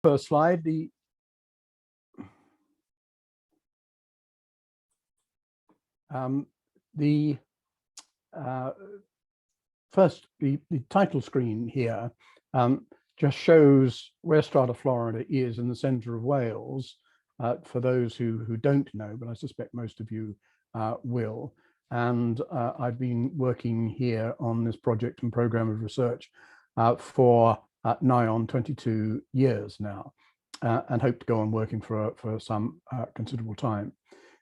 first slide, the title screen here just shows where Strata Florida is in the center of Wales, for those who don't know, but I suspect most of you will. And I've been working here on this project and program of research for nigh on 22 years now, and hope to go on working for some considerable time.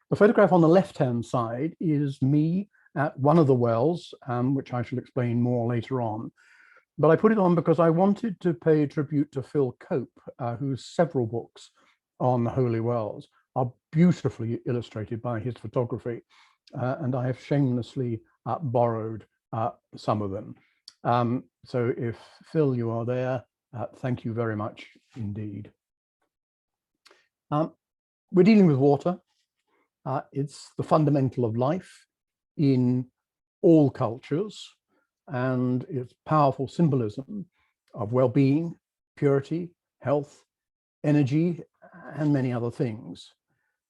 The photograph on the left-hand side is me at one of the wells, which I shall explain more later on. But I put it on because I wanted to pay tribute to Phil Cope, whose several books on the holy wells are beautifully illustrated by his photography. And I have shamelessly borrowed some of them. So if Phil, you are there, thank you very much indeed. We're dealing with water. It's the fundamental of life in all cultures, and its powerful symbolism of well-being, purity, health, energy, and many other things.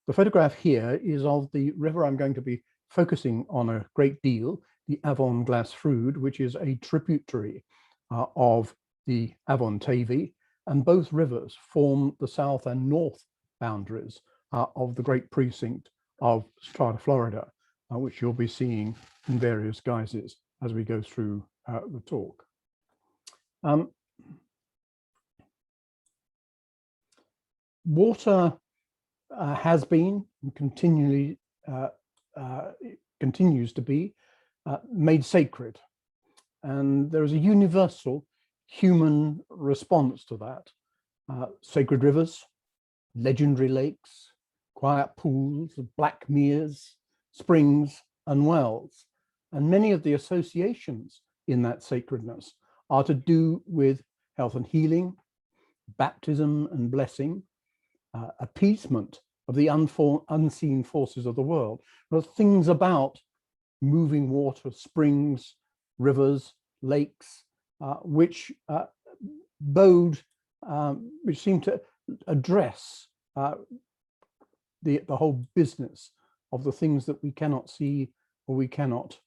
The photograph here is of the river I'm going to be focusing on a great deal, the Afon Glasfrwd, which is a tributary of the Afon Teifi, and both rivers form the south and north boundaries of the great precinct of Strata Florida, which you'll be seeing in various guises as we go through the talk. Water has been and continues to be made sacred, and there is a universal human response to that. Sacred rivers, legendary lakes, quiet pools of black meres, springs and wells, and many of the associations in that sacredness are to do with health and healing, baptism and blessing, appeasement of the unseen forces of the world. There are things about moving water, springs, rivers, lakes, which seem to address the whole business of the things that we cannot see or we cannot.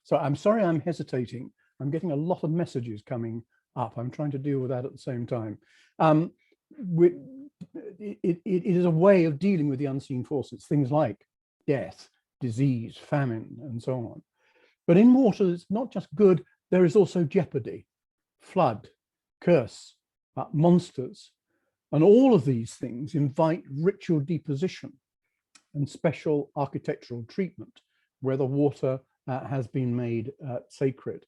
So I'm sorry I'm hesitating. I'm getting a lot of messages coming up. I'm trying to deal with that at the same time. It is a way of dealing with the unseen forces, things like death, disease, famine, and so on. But in water, it's not just good, there is also jeopardy, flood, curse, monsters. And all of these things invite ritual deposition and special architectural treatment where the water has been made sacred.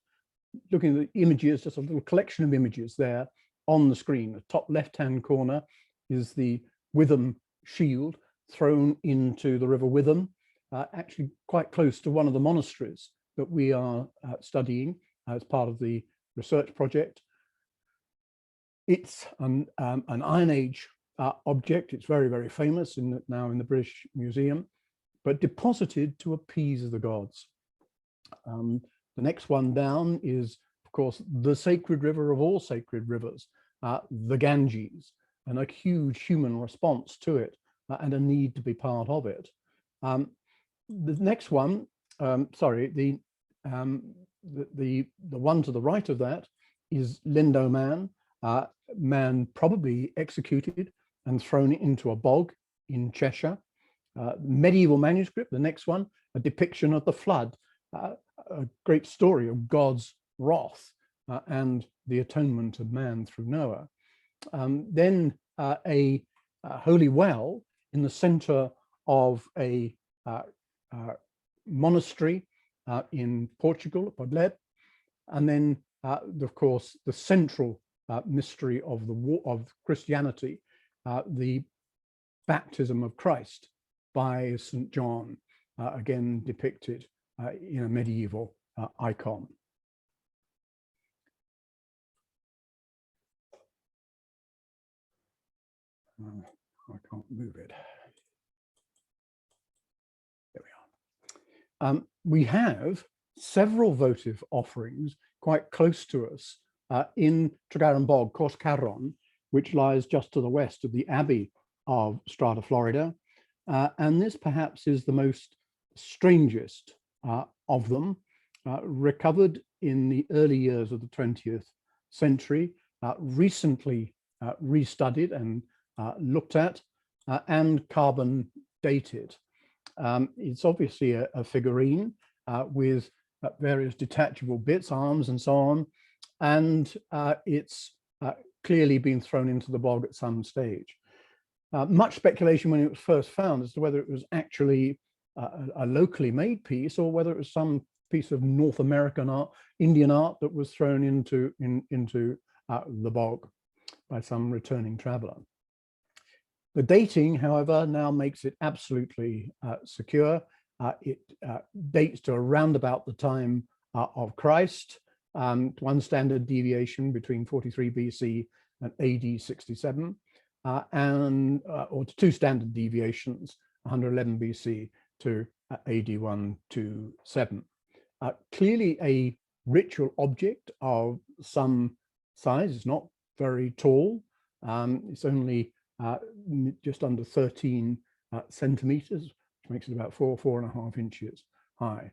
Looking at the images, just a little collection of images there on the screen. The top left-hand corner is the Witham shield thrown into the River Witham, actually quite close to one of the monasteries that we are studying as part of the research project. It's an Iron Age object. It's very, very famous now in the British Museum, but deposited to appease the gods. The next one down is, of course, the sacred river of all sacred rivers, the Ganges, and a huge human response to it and a need to be part of it. The next one, sorry, the one to the right of that is Lindo Man, man probably executed and thrown into a bog in Cheshire. Medieval manuscript, the next one, a depiction of the flood, a great story of God's wrath and the atonement of man through Noah. Then a holy well in the center of a monastery in Portugal, Podleb, and then of course the central mystery of Christianity, the baptism of Christ by St. John, again depicted in a medieval icon. I can't move it. There we are. We have several votive offerings quite close to us in Tregaron Bog, Cors Caron, which lies just to the west of the Abbey of Strata Florida. And this perhaps is the most strangest of them, recovered in the early years of the 20th century, recently restudied and looked at, and carbon dated. It's obviously a figurine with various detachable bits, arms and so on, and it's clearly been thrown into the bog at some stage. Much speculation when it was first found as to whether it was actually a locally made piece or whether it was some piece of North American art, Indian art that was thrown into the bog by some returning traveler. The dating, however, now makes it absolutely secure. It dates to around about the time of Christ, one standard deviation between 43 BC and AD 67, or two standard deviations, 111 BC to AD 127. Clearly a ritual object of some size. It's not very tall. It's only just under 13 centimeters, which makes it about 4.5 inches high.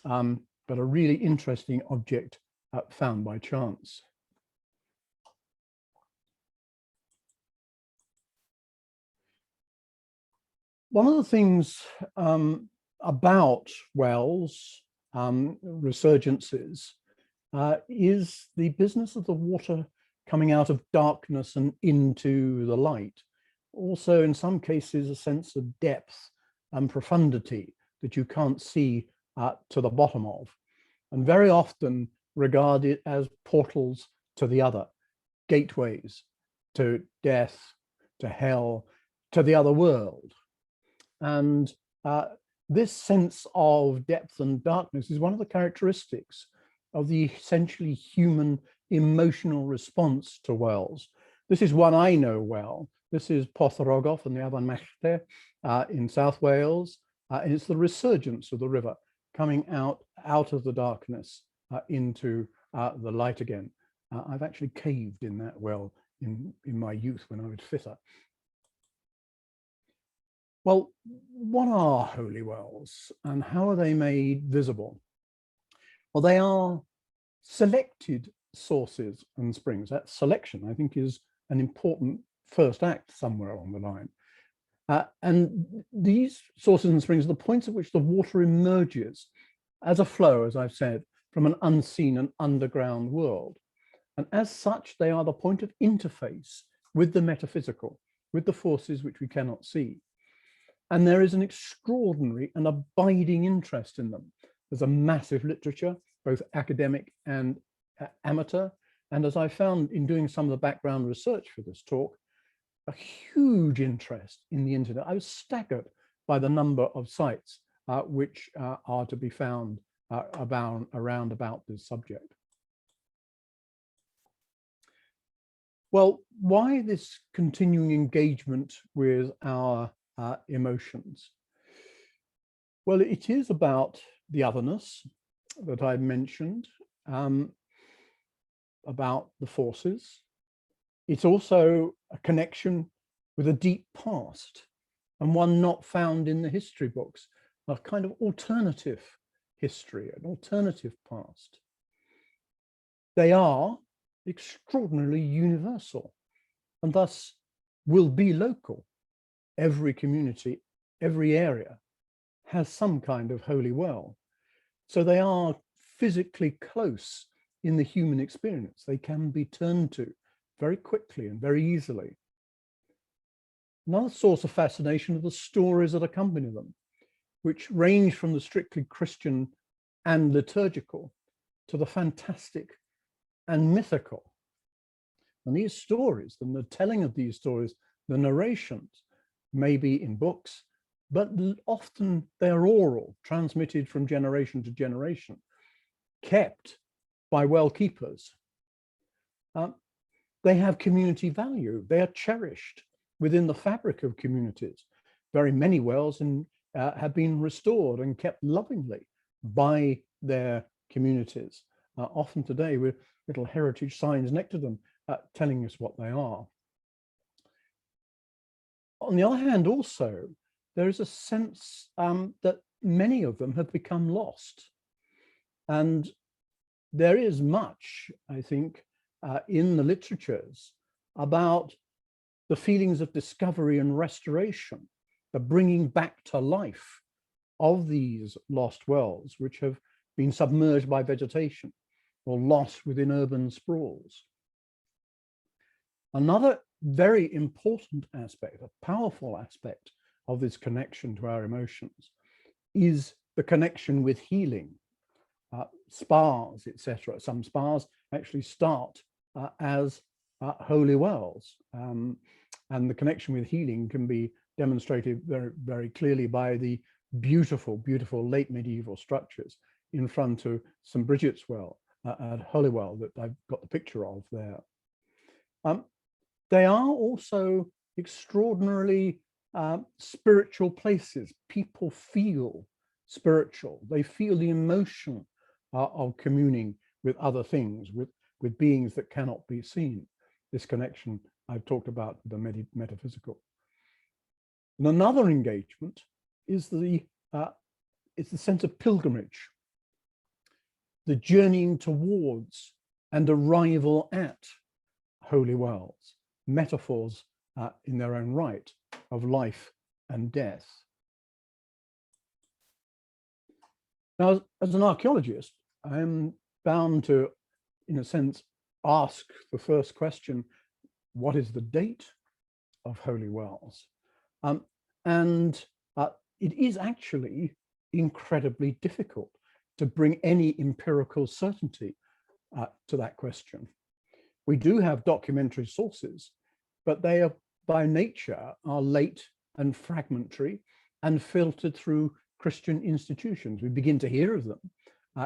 But a really interesting object found by chance. One of the things about wells, resurgences, is the business of the water coming out of darkness and into the light. Also, in some cases, a sense of depth and profundity that you can't see to the bottom of, and very often regarded as portals to the other, gateways to death, to hell, to the other world. And this sense of depth and darkness is one of the characteristics of the essentially human emotional response to wells. This is one I know well. This is Porthorogov and the Afon Machder in South Wales. And it's the resurgence of the river coming out of the darkness into the light again. I've actually caved in that well in my youth when I was fitter. Well, what are holy wells and how are they made visible? Well, they are selected sources and springs. That selection, I think, is an important first act somewhere along the line. And these sources and springs are the points at which the water emerges as a flow, as I've said, from an unseen and underground world. And as such, they are the point of interface with the metaphysical, with the forces which we cannot see. And there is an extraordinary and abiding interest in them. There's a massive literature, both academic and amateur. And as I found in doing some of the background research for this talk, a huge interest in the internet. I was staggered by the number of sites which are to be found around about this subject. Well, why this continuing engagement with our emotions? Well, it is about the otherness that I mentioned, about the forces. It's also a connection with a deep past, and one not found in the history books, a kind of alternative history, an alternative past. They are extraordinarily universal and thus will be local. Every community, every area has some kind of holy well. So they are physically close in the human experience. They can be turned to very quickly and very easily. Another source of fascination are the stories that accompany them, which range from the strictly Christian and liturgical to the fantastic and mythical. And these stories, and the telling of these stories, the narrations, may be in books, but often they're oral, transmitted from generation to generation, kept by well keepers. They have community value. They are cherished within the fabric of communities. Very many wells have been restored and kept lovingly by their communities. Often today, we're little heritage signs next to them, telling us what they are. On the other hand, also, there is a sense that many of them have become lost. And there is much, I think, in the literatures about the feelings of discovery and restoration, the bringing back to life of these lost wells, which have been submerged by vegetation or lost within urban sprawls. Another very important aspect, a powerful aspect of this connection to our emotions is the connection with healing. Spas, etc. Some spas actually start as holy wells, and the connection with healing can be demonstrated very, very clearly by the beautiful, beautiful late medieval structures in front of St. Bridget's Well at Holywell that I've got the picture of there. They are also extraordinarily spiritual places. People feel spiritual. They feel the emotion of communing with other things, with beings that cannot be seen. This connection I've talked about with the metaphysical. And another engagement is the sense of pilgrimage, the journeying towards and arrival at holy wells, metaphors in their own right of life and death. Now, as an archaeologist, I am bound to, in a sense, ask the first question: what is the date of holy wells? It is actually incredibly difficult to bring any empirical certainty to that question. We do have documentary sources, but they are by nature are late and fragmentary and filtered through Christian institutions. We begin to hear of them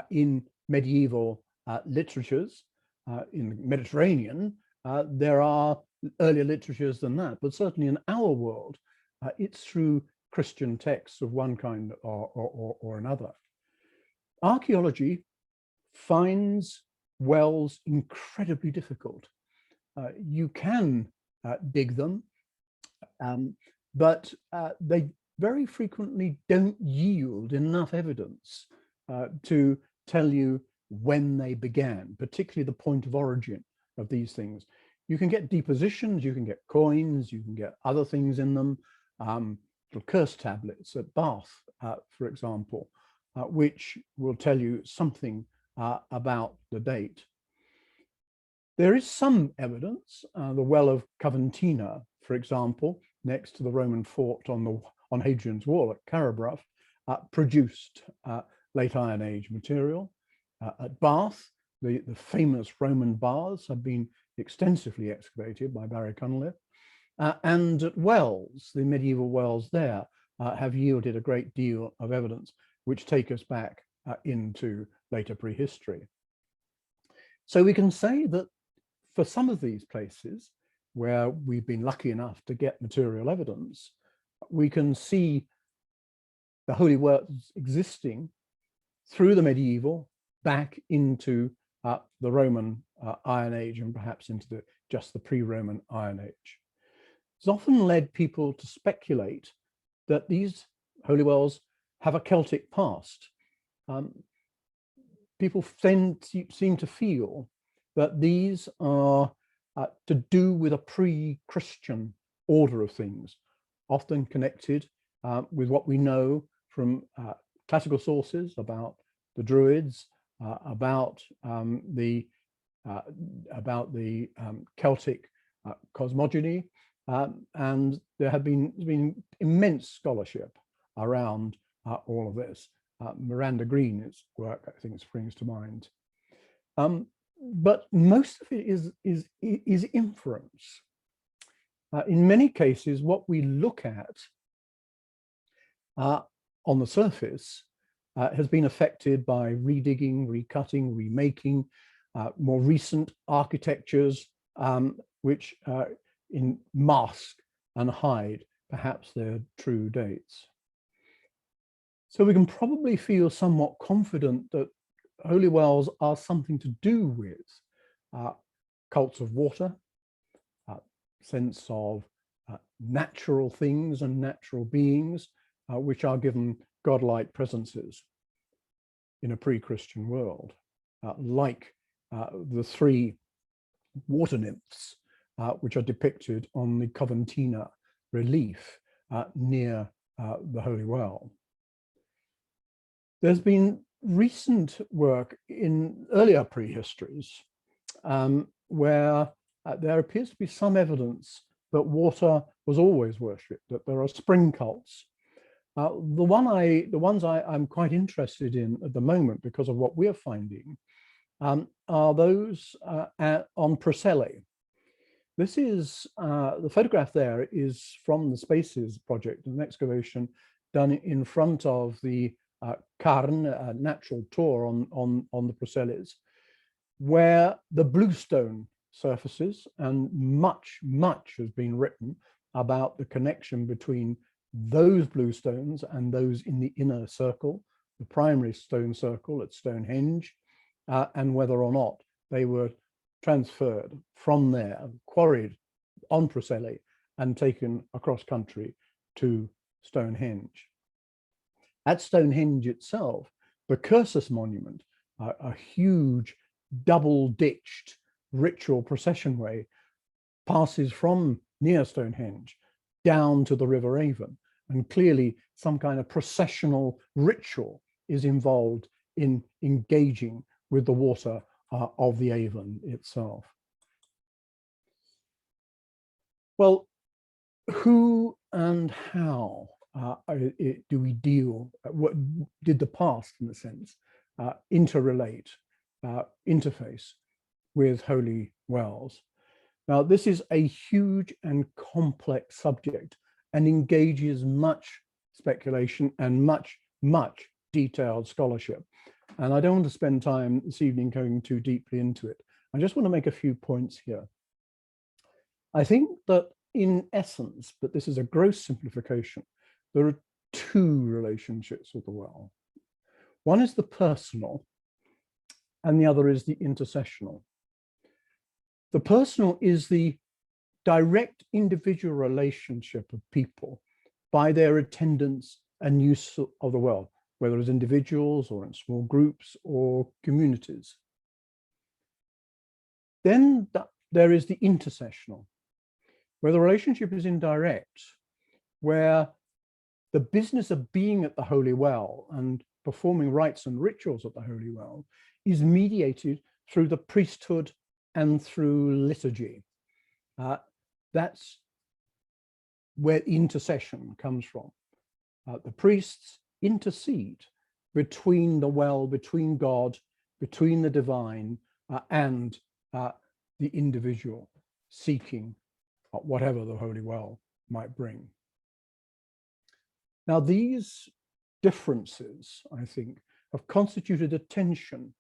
in medieval literatures. In the Mediterranean, there are earlier literatures than that, but certainly in our world, it's through Christian texts of one kind or another. Archaeology finds wells incredibly difficult. You can dig them, but they very frequently don't yield enough evidence to tell you when they began, particularly the point of origin of these things. You can get depositions, you can get coins, you can get other things in them, little curse tablets at Bath, for example, which will tell you something about the date. There is some evidence. The well of Coventina, for example, next to the Roman fort on Hadrian's Wall at Carabruff, produced late Iron Age material. At Bath, the famous Roman baths have been extensively excavated by Barry Cunliffe. And at Wells, the medieval wells there have yielded a great deal of evidence, which take us back into later prehistory. So we can say that for some of these places where we've been lucky enough to get material evidence, we can see the holy wells existing through the medieval back into the Roman Iron Age and perhaps into just the pre-Roman Iron Age. It's often led people to speculate that these holy wells have a Celtic past. People then seem to feel that these are to do with a pre-Christian order of things, often connected with what we know from classical sources about the Druids, about the Celtic cosmogony, and there have been immense scholarship around all of this. Miranda Green's work, I think, springs to mind. But most of it is inference. In many cases, what we look at on the surface has been affected by redigging, recutting, remaking, more recent architectures, which mask and hide perhaps their true dates. So we can probably feel somewhat confident that holy wells are something to do with cults of water, sense of natural things and natural beings, which are given godlike presences in a pre-Christian world, like the three water nymphs, which are depicted on the Coventina relief near the Holy Well. There's been recent work in earlier prehistories where there appears to be some evidence that water was always worshipped, that there are spring cults. The ones I'm quite interested in at the moment, because of what we're finding, are those on Preseli. This is, the photograph there is from the Spaces project, an excavation done in front of the Carn, a natural tour on the Preselis, where the bluestone surfaces, and much has been written about the connection between those bluestones and those in the inner circle, the primary stone circle at Stonehenge, and whether or not they were transferred from there, quarried on Preseli, and taken across country to Stonehenge. At Stonehenge itself, the Cursus monument, a huge double-ditched ritual procession way, passes from near Stonehenge down to the River Avon, and clearly some kind of processional ritual is involved in engaging with the water of the Avon itself. Well, who and how do we deal, what did the past, in a sense, interrelate, interface with holy wells? Now, this is a huge and complex subject and engages much speculation and much detailed scholarship. And I don't want to spend time this evening going too deeply into it. I just want to make a few points here. I think that in essence, but this is a gross simplification, there are two relationships with the well. One is the personal, and the other is the intercessional. The personal is the direct individual relationship of people by their attendance and use of the well, whether as individuals or in small groups or communities. Then there is the intercessional, where the relationship is indirect, where the business of being at the Holy Well and performing rites and rituals at the Holy Well is mediated through the priesthood and through liturgy. That's where intercession comes from. The priests intercede between the well, between God, between the divine, and the individual seeking whatever the Holy Well might bring. Now, these differences, I think, have constituted a tension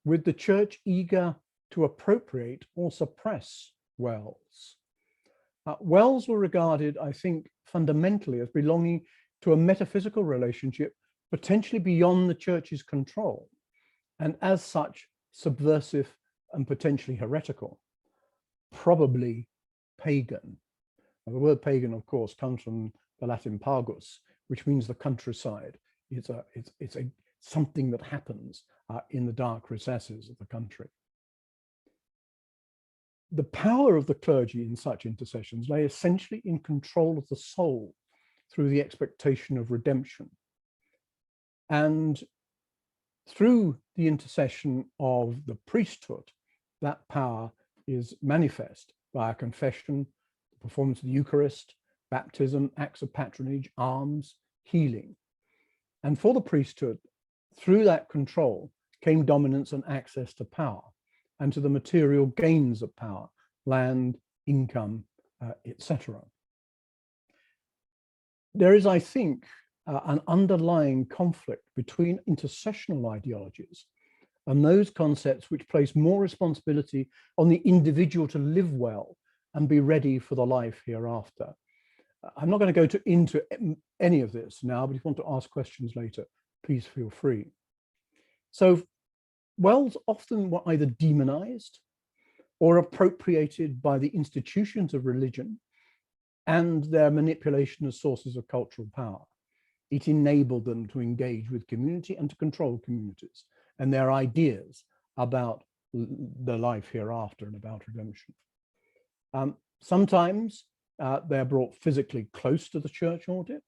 with the church eager to appropriate or suppress wells. Wells were regarded, I think, fundamentally as belonging to a metaphysical relationship potentially beyond the church's control, and as such, subversive and potentially heretical, probably pagan. Now, the word pagan, of course, comes from the Latin pagus, which means the countryside. It's something that happens in the dark recesses of the country. The power of the clergy in such intercessions lay essentially in control of the soul through the expectation of redemption. And through the intercession of the priesthood, that power is manifest via confession, the performance of the Eucharist, baptism, acts of patronage, alms, healing. And for the priesthood, through that control came dominance and access to power and to the material gains of power, land, income, etc. There is, I think, an underlying conflict between intercessional ideologies and those concepts which place more responsibility on the individual to live well and be ready for the life hereafter. I'm not going to go into any of this now, but if you want to ask questions later, please feel free. So wells often were either demonized or appropriated by the institutions of religion and their manipulation as sources of cultural power. It enabled them to engage with community and to control communities and their ideas about the life hereafter and about redemption. Sometimes they're brought physically close to the church audit,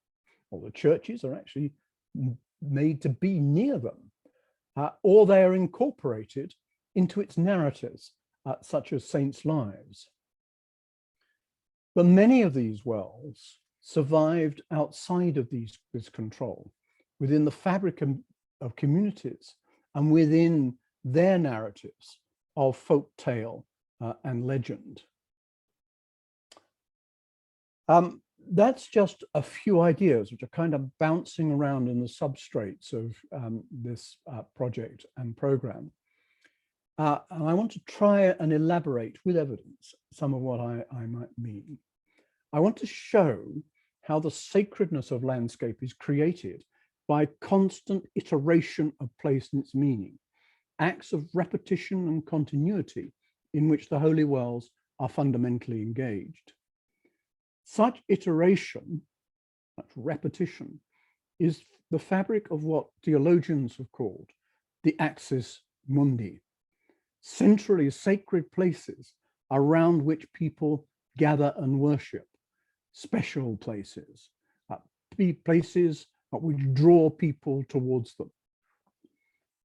or the churches are actually made to be near them, or they are incorporated into its narratives, such as saints' lives. But many of these wells survived outside of this control, within the fabric of communities and within their narratives of folk tale and legend. That's just a few ideas which are kind of bouncing around in the substrates of this project and program. And I want to try and elaborate with evidence some of what I might mean. I want to show how the sacredness of landscape is created by constant iteration of place and its meaning, acts of repetition and continuity in which the holy wells are fundamentally engaged. Such iteration, such repetition, is the fabric of what theologians have called the axis mundi, centrally sacred places around which people gather and worship, special places, places which draw people towards them.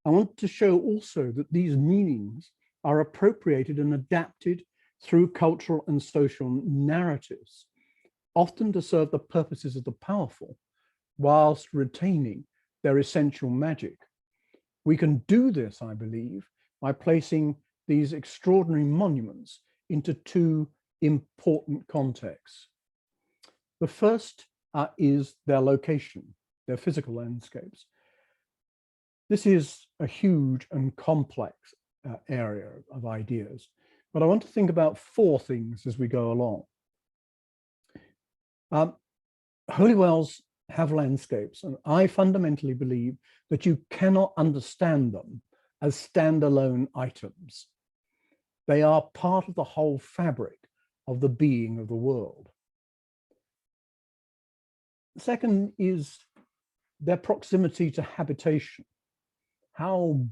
I want to show also that these meanings are appropriated and adapted through cultural and social narratives, often to serve the purposes of the powerful, whilst retaining their essential magic. We can do this, I believe, by placing these extraordinary monuments into two important contexts. The first is their location, their physical landscapes. This is a huge and complex area of ideas, but I want to think about four things as we go along. Holy wells have landscapes, and I fundamentally believe that you cannot understand them as standalone items. They are part of the whole fabric of the being of the world. The second is their proximity to habitation, how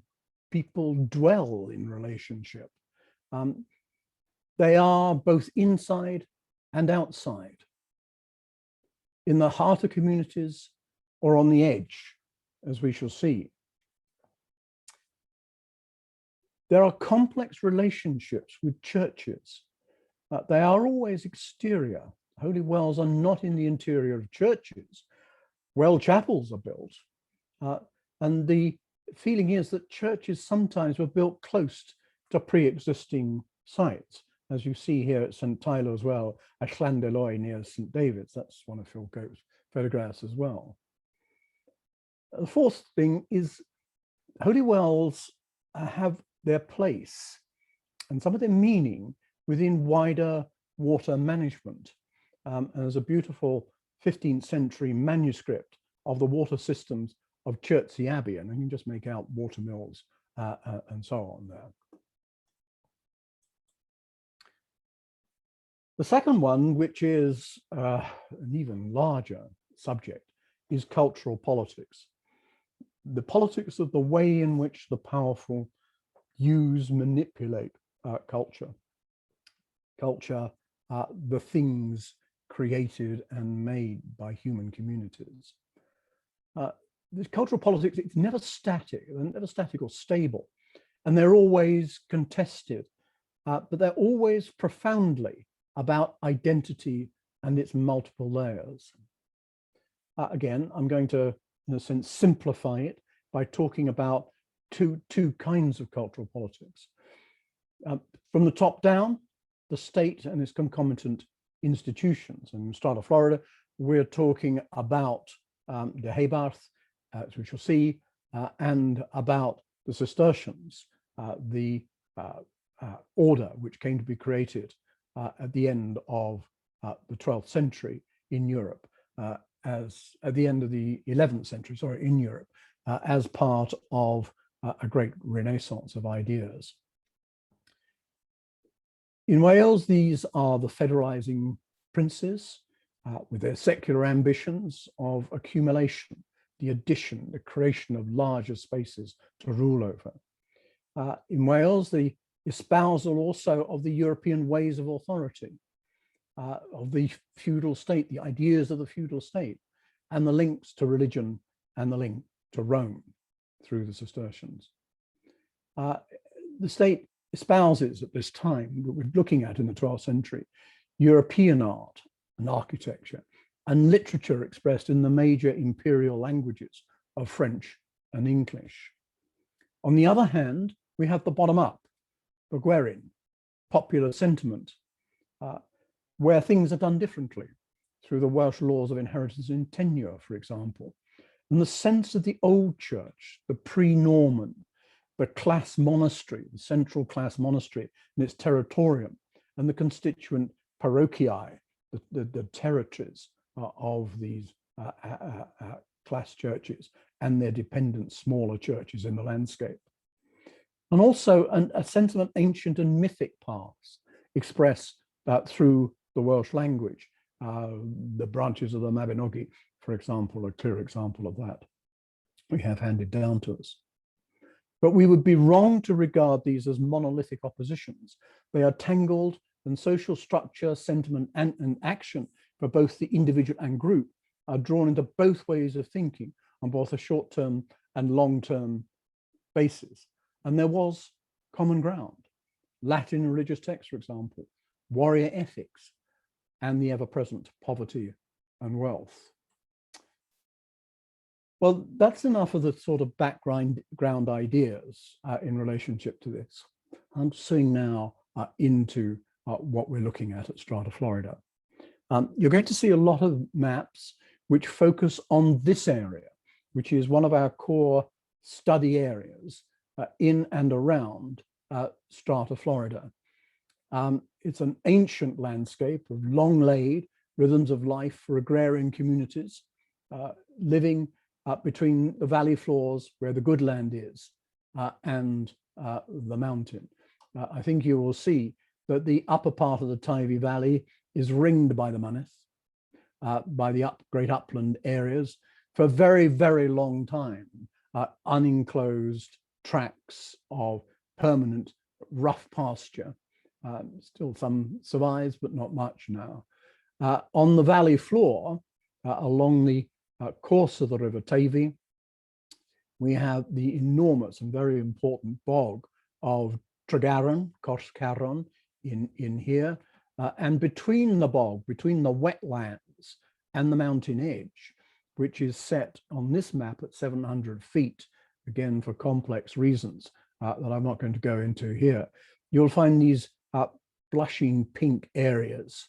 people dwell in relationship. They are both inside and outside, in the heart of communities or on the edge, as we shall see. There are complex relationships with churches. They are always exterior. Holy wells are not in the interior of churches. Well chapels are built. And the feeling is that churches sometimes were built close to pre-existing sites, as you see here at St. Tyler as well, at Llandeloy near St. David's. That's one of Phil Cope's photographs as well. The fourth thing is holy wells have their place and some of their meaning within wider water management. And there's a beautiful 15th century manuscript of the water systems of Chertsey Abbey, and you can just make out water mills and so on there. The second one, which is an even larger subject, is cultural politics. The politics of the way in which the powerful manipulate culture. Culture, the things created and made by human communities. This cultural politics, it's never static, they're never static or stable, and they're always contested, but they're always profoundly about identity and its multiple layers. Again, I'm going to, in a sense, simplify it by talking about two kinds of cultural politics. From the top down, the state and its concomitant institutions. In Strata Florida, we're talking about the Haybarth, as we shall see, and about the Cistercians, the order which came to be created at the end of the 12th century in Europe, as at the end of the 11th century, sorry, in Europe, as part of a great renaissance of ideas. In Wales, these are the federalising princes with their secular ambitions of accumulation, the addition, the creation of larger spaces to rule over. In Wales, the espousal also of the European ways of authority, of the feudal state, the ideas of the feudal state, and the links to religion and the link to Rome through the Cistercians. The state espouses at this time that we're looking at in the 12th century, European art and architecture and literature expressed in the major imperial languages of French and English. On the other hand, we have the bottom up, the Gwerin, popular sentiment, where things are done differently through the Welsh laws of inheritance and tenure, for example, and the sense of the old church, the pre-Norman, the class monastery, the central class monastery and its territorium, and the constituent parochiae, the territories of these class churches and their dependent smaller churches in the landscape. And also a sense of an ancient and mythic past expressed through the Welsh language. The branches of the Mabinogi, for example, a clear example of that we have handed down to us. But we would be wrong to regard these as monolithic oppositions. They are tangled, and social structure, sentiment, and action for both the individual and group are drawn into both ways of thinking on both a short-term and long-term basis. And there was common ground. Latin religious texts, for example, warrior ethics, and the ever-present poverty and wealth. Well, that's enough of the sort of background ideas in relationship to this. I'm seeing now into what we're looking at Strata Florida. You're going to see a lot of maps which focus on this area, which is one of our core study areas in and around Strata Florida. It's an ancient landscape of long laid rhythms of life for agrarian communities living between the valley floors where the good land is and the mountain. I think you will see that the upper part of the Teivi Valley is ringed by the Mynydd, by the great upland areas for a very, very long time, unenclosed tracts of permanent rough pasture. Still some survives, but not much now. On the valley floor, along the course of the River Teivi, we have the enormous and very important bog of Tregaron, Cors Caron in here, and between the bog, between the wetlands and the mountain edge, which is set on this map at 700 feet, again for complex reasons that I'm not going to go into here, you'll find these blushing pink areas,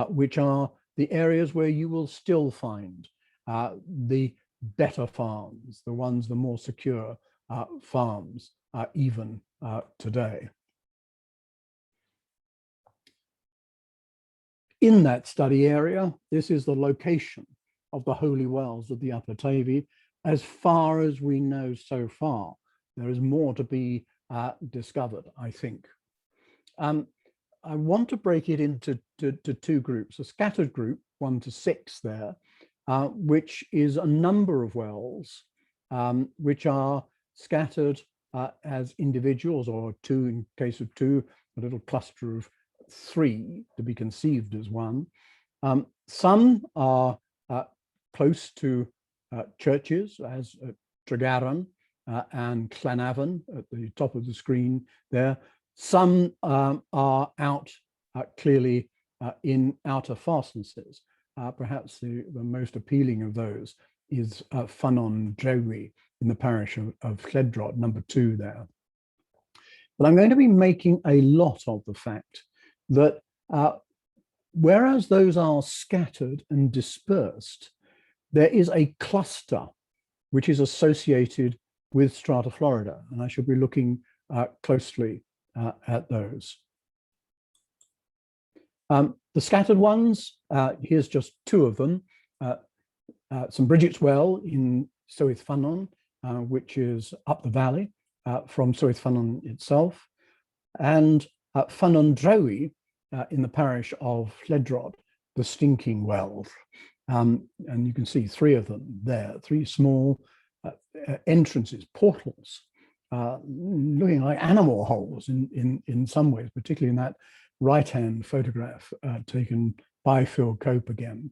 which are the areas where you will still find the better farms, the ones, the more secure farms, even today. In that study area, this is the location of the holy wells of the Upper Teivi. As far as we know so far, there is more to be discovered, I think. I want to break it into two groups, a scattered group, 1 to 6 there, which is a number of wells, which are scattered as individuals, or two in case of 2, a little cluster of 3 to be conceived as one. Some are close to churches, as Tregaron and Llanafon at the top of the screen there. Some are out clearly in outer fastnesses. Perhaps the most appealing of those is Ffynnon Gysegredig in the parish of Lledrod, number 2 there. But I'm going to be making a lot of the fact that whereas those are scattered and dispersed, there is a cluster which is associated with Strata Florida, and I should be looking closely at those. The scattered ones, here's just 2 of them. St. Bridget's Well in Ffynnon, which is up the valley from Ffynnon itself, and Ffynnon Gysegredig, in the parish of Lledrod, the Stinking Wells. And you can see 3 of them there, 3 small entrances, portals, looking like animal holes in some ways, particularly in that right-hand photograph taken by Phil Cope again.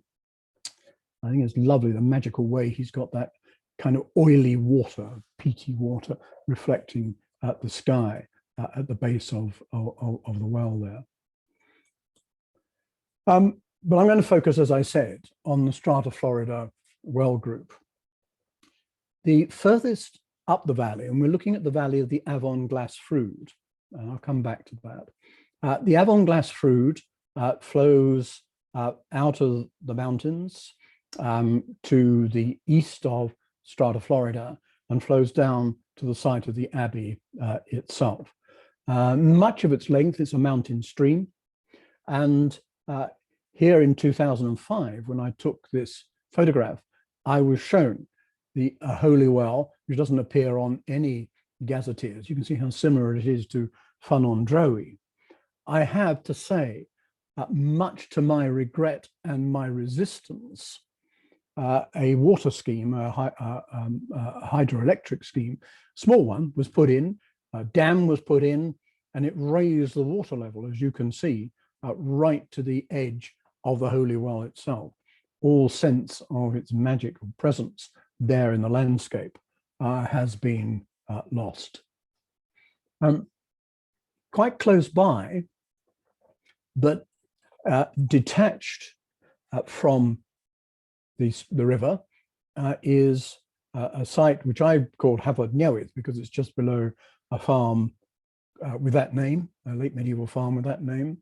I think it's lovely, the magical way he's got that kind of oily water, peaty water, reflecting the sky at the base of the well there. But I'm going to focus, as I said, on the Strata Florida well group. The furthest up the valley, and we're looking at the valley of the Avon Glas Ffrwd, and I'll come back to that. The Avon Glas Ffrwd flows out of the mountains to the east of Strata Florida and flows down to the site of the abbey itself. Much of its length is a mountain stream, and here in 2005, when I took this photograph, I was shown the holy well, which doesn't appear on any gazetteers. You can see how similar it is to Ffynnon Gysegredig. I have to say, much to my regret and my resistance, a water scheme, a hydroelectric scheme, small one, was put in, a dam was put in, and it raised the water level, as you can see, right to the edge of the holy well itself. All sense of its magical presence there in the landscape has been lost. Quite close by, but detached from the river, is a site which I called Ffynnon Gysegredig because it's just below a farm with that name, a late medieval farm with that name.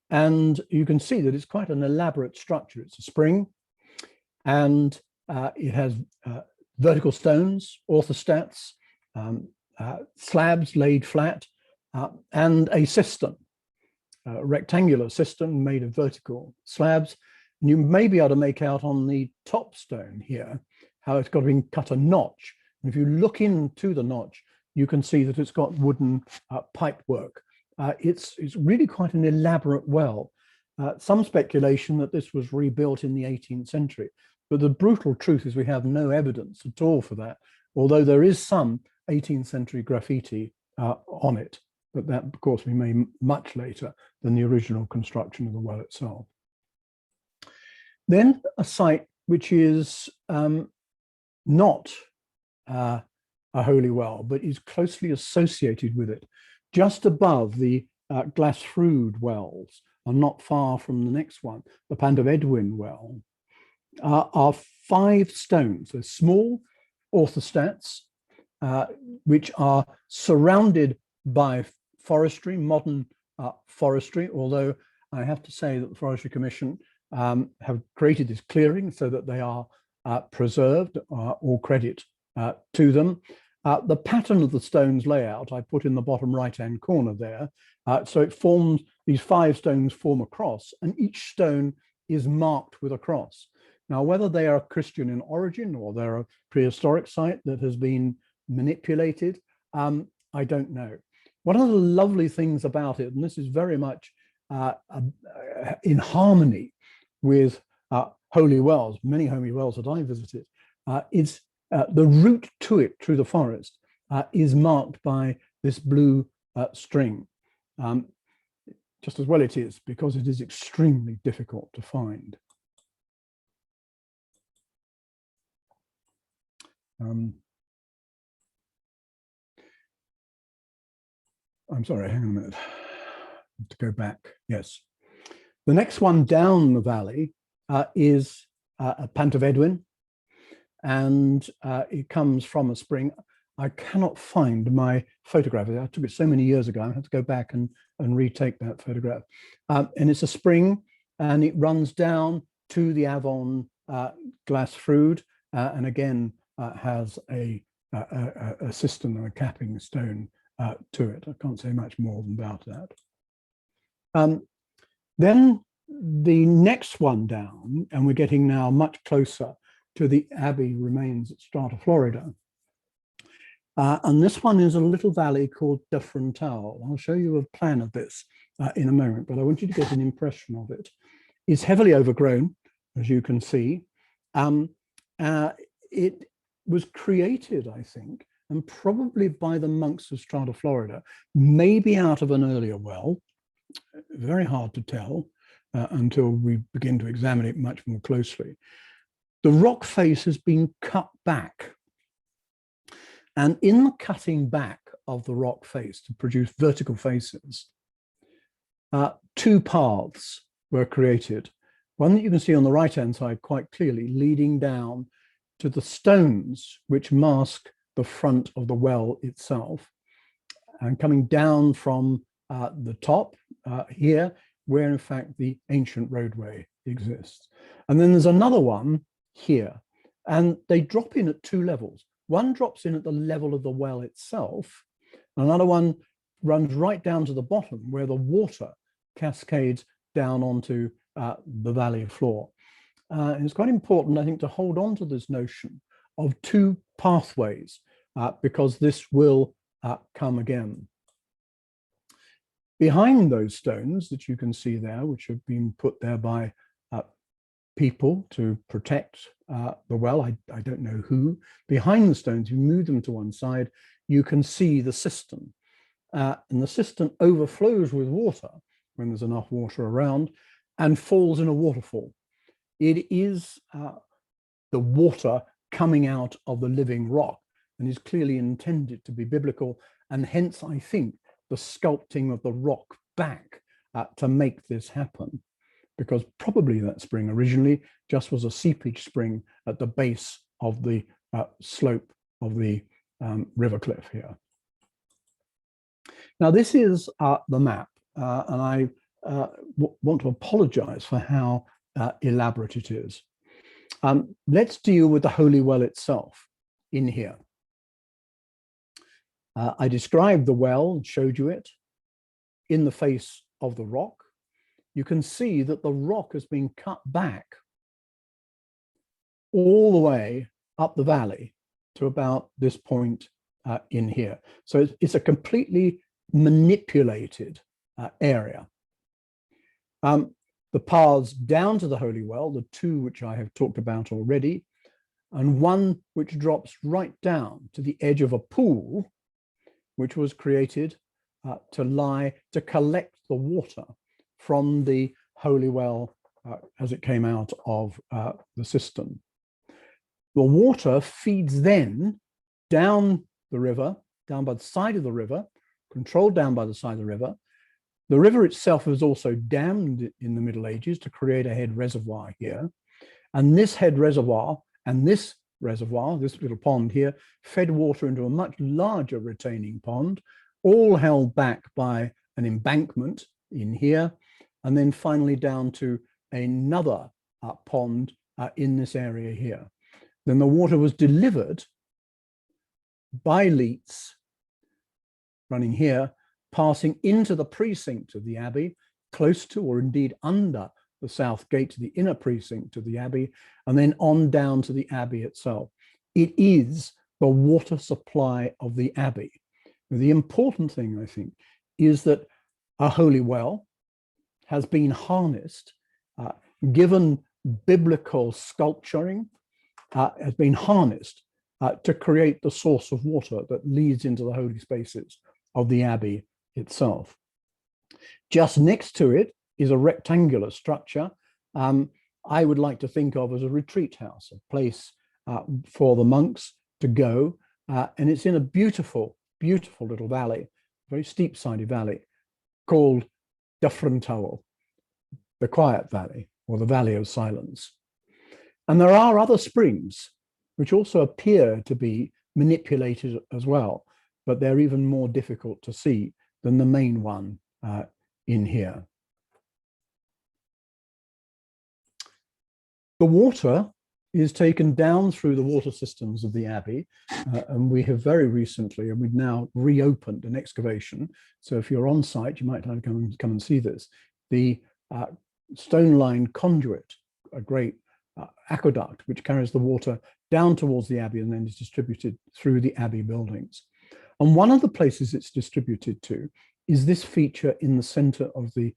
And you can see that it's quite an elaborate structure. It's a spring, and it has vertical stones, orthostats, slabs laid flat, and a cistern, a rectangular cistern made of vertical slabs. And you may be able to make out on the top stone here how it's got been cut a notch. And if you look into the notch, you can see that it's got wooden pipe work. It's really quite an elaborate well. Some speculation that this was rebuilt in the 18th century, but the brutal truth is we have no evidence at all for that, although there is some 18th century graffiti on it, but that, of course, we made much later than the original construction of the well itself. Then a site which is not a holy well, but is closely associated with it, just above the Glas Ffrwd wells, and not far from the next one, the Pant of Edwin well, are 5 stones. They're small orthostats, which are surrounded by forestry, modern forestry, although I have to say that the Forestry Commission have created this clearing so that they are preserved, all credit to them. The pattern of the stones layout I put in the bottom right-hand corner there. So it forms, these 5 stones form a cross, and each stone is marked with a cross. Now, whether they are Christian in origin or they're a prehistoric site that has been manipulated, I don't know. One of the lovely things about it, and this is very much in harmony with holy wells, many holy wells that I visited, is the route to it through the forest is marked by this blue string. Just as well it is, because it is extremely difficult to find. I'm sorry, hang on a minute. To go back, yes. The next one down the valley is a Pant of Edwin, and it comes from a spring. I cannot find my photograph. I took it so many years ago. I have to go back and retake that photograph. And it's a spring, and it runs down to the Avon Glas Ffrwd, and again has a cistern and a capping stone to it. I can't say much more about that. Then the next one down, and we're getting now much closer to the Abbey remains at Strata Florida. And this one is a little valley called Dyffryn Towel. I'll show you a plan of this in a moment, but I want you to get an impression of it. It's heavily overgrown, as you can see. It was created, I think, and probably by the monks of Strata Florida, maybe out of an earlier well. Very hard to tell until we begin to examine it much more closely. The rock face has been cut back. And in the cutting back of the rock face to produce vertical faces, two paths were created. One that you can see on the right-hand side quite clearly, leading down to the stones which mask the front of the well itself, and coming down from the top here, where in fact the ancient roadway exists. And then there's another one here, and they drop in at two levels. One drops in at the level of the well itself, another one runs right down to the bottom where the water cascades down onto the valley floor. And it's quite important, I think, to hold on to this notion of two pathways, because this will come again. Behind those stones that you can see there, which have been put there by people to protect the well, I don't know who, behind the stones, you move them to one side, you can see the cistern. And the cistern overflows with water when there's enough water around and falls in a waterfall. It is the water coming out of the living rock and is clearly intended to be biblical, and hence I think the sculpting of the rock back to make this happen, because probably that spring originally just was a seepage spring at the base of the slope of the river cliff here. Now this is the map, and I want to apologize for how elaborate it is. Let's deal with the holy well itself in here. I described the well and showed you it in the face of the rock. You can see that the rock has been cut back all the way up the valley to about this point in here. So it's a completely manipulated area. The paths down to the holy well, the two which I have talked about already, and one which drops right down to the edge of a pool, which was created to collect the water from the holy well as it came out of the cistern. The water feeds then down the river, down by the side of the river, controlled down by the side of the river. The river itself was also dammed in the Middle Ages to create a head reservoir here. And this head reservoir and this reservoir, this little pond here, fed water into a much larger retaining pond, all held back by an embankment in here, and then finally down to another pond in this area here. Then the water was delivered by leats running here, passing into the precinct of the abbey, close to or indeed under the south gate to the inner precinct of the abbey, and then on down to the abbey itself. It is the water supply of the abbey. The important thing, I think, is that a holy well has been harnessed, given biblical sculpturing, has been harnessed to create the source of water that leads into the holy spaces of the abbey itself. Just next to it is a rectangular structure I would like to think of as a retreat house, a place for the monks to go. And it's in a beautiful, beautiful little valley, very steep-sided valley, called Ffynnon, the quiet valley, or the valley of silence. And there are other springs which also appear to be manipulated as well, but they're even more difficult to see than the main one in here. The water is taken down through the water systems of the abbey, and we have very recently, and we've now reopened an excavation. So if you're on site, you might like to come and see this. The stone-lined conduit, a great aqueduct, which carries the water down towards the abbey and then is distributed through the abbey buildings. And one of the places it's distributed to is this feature in the center of the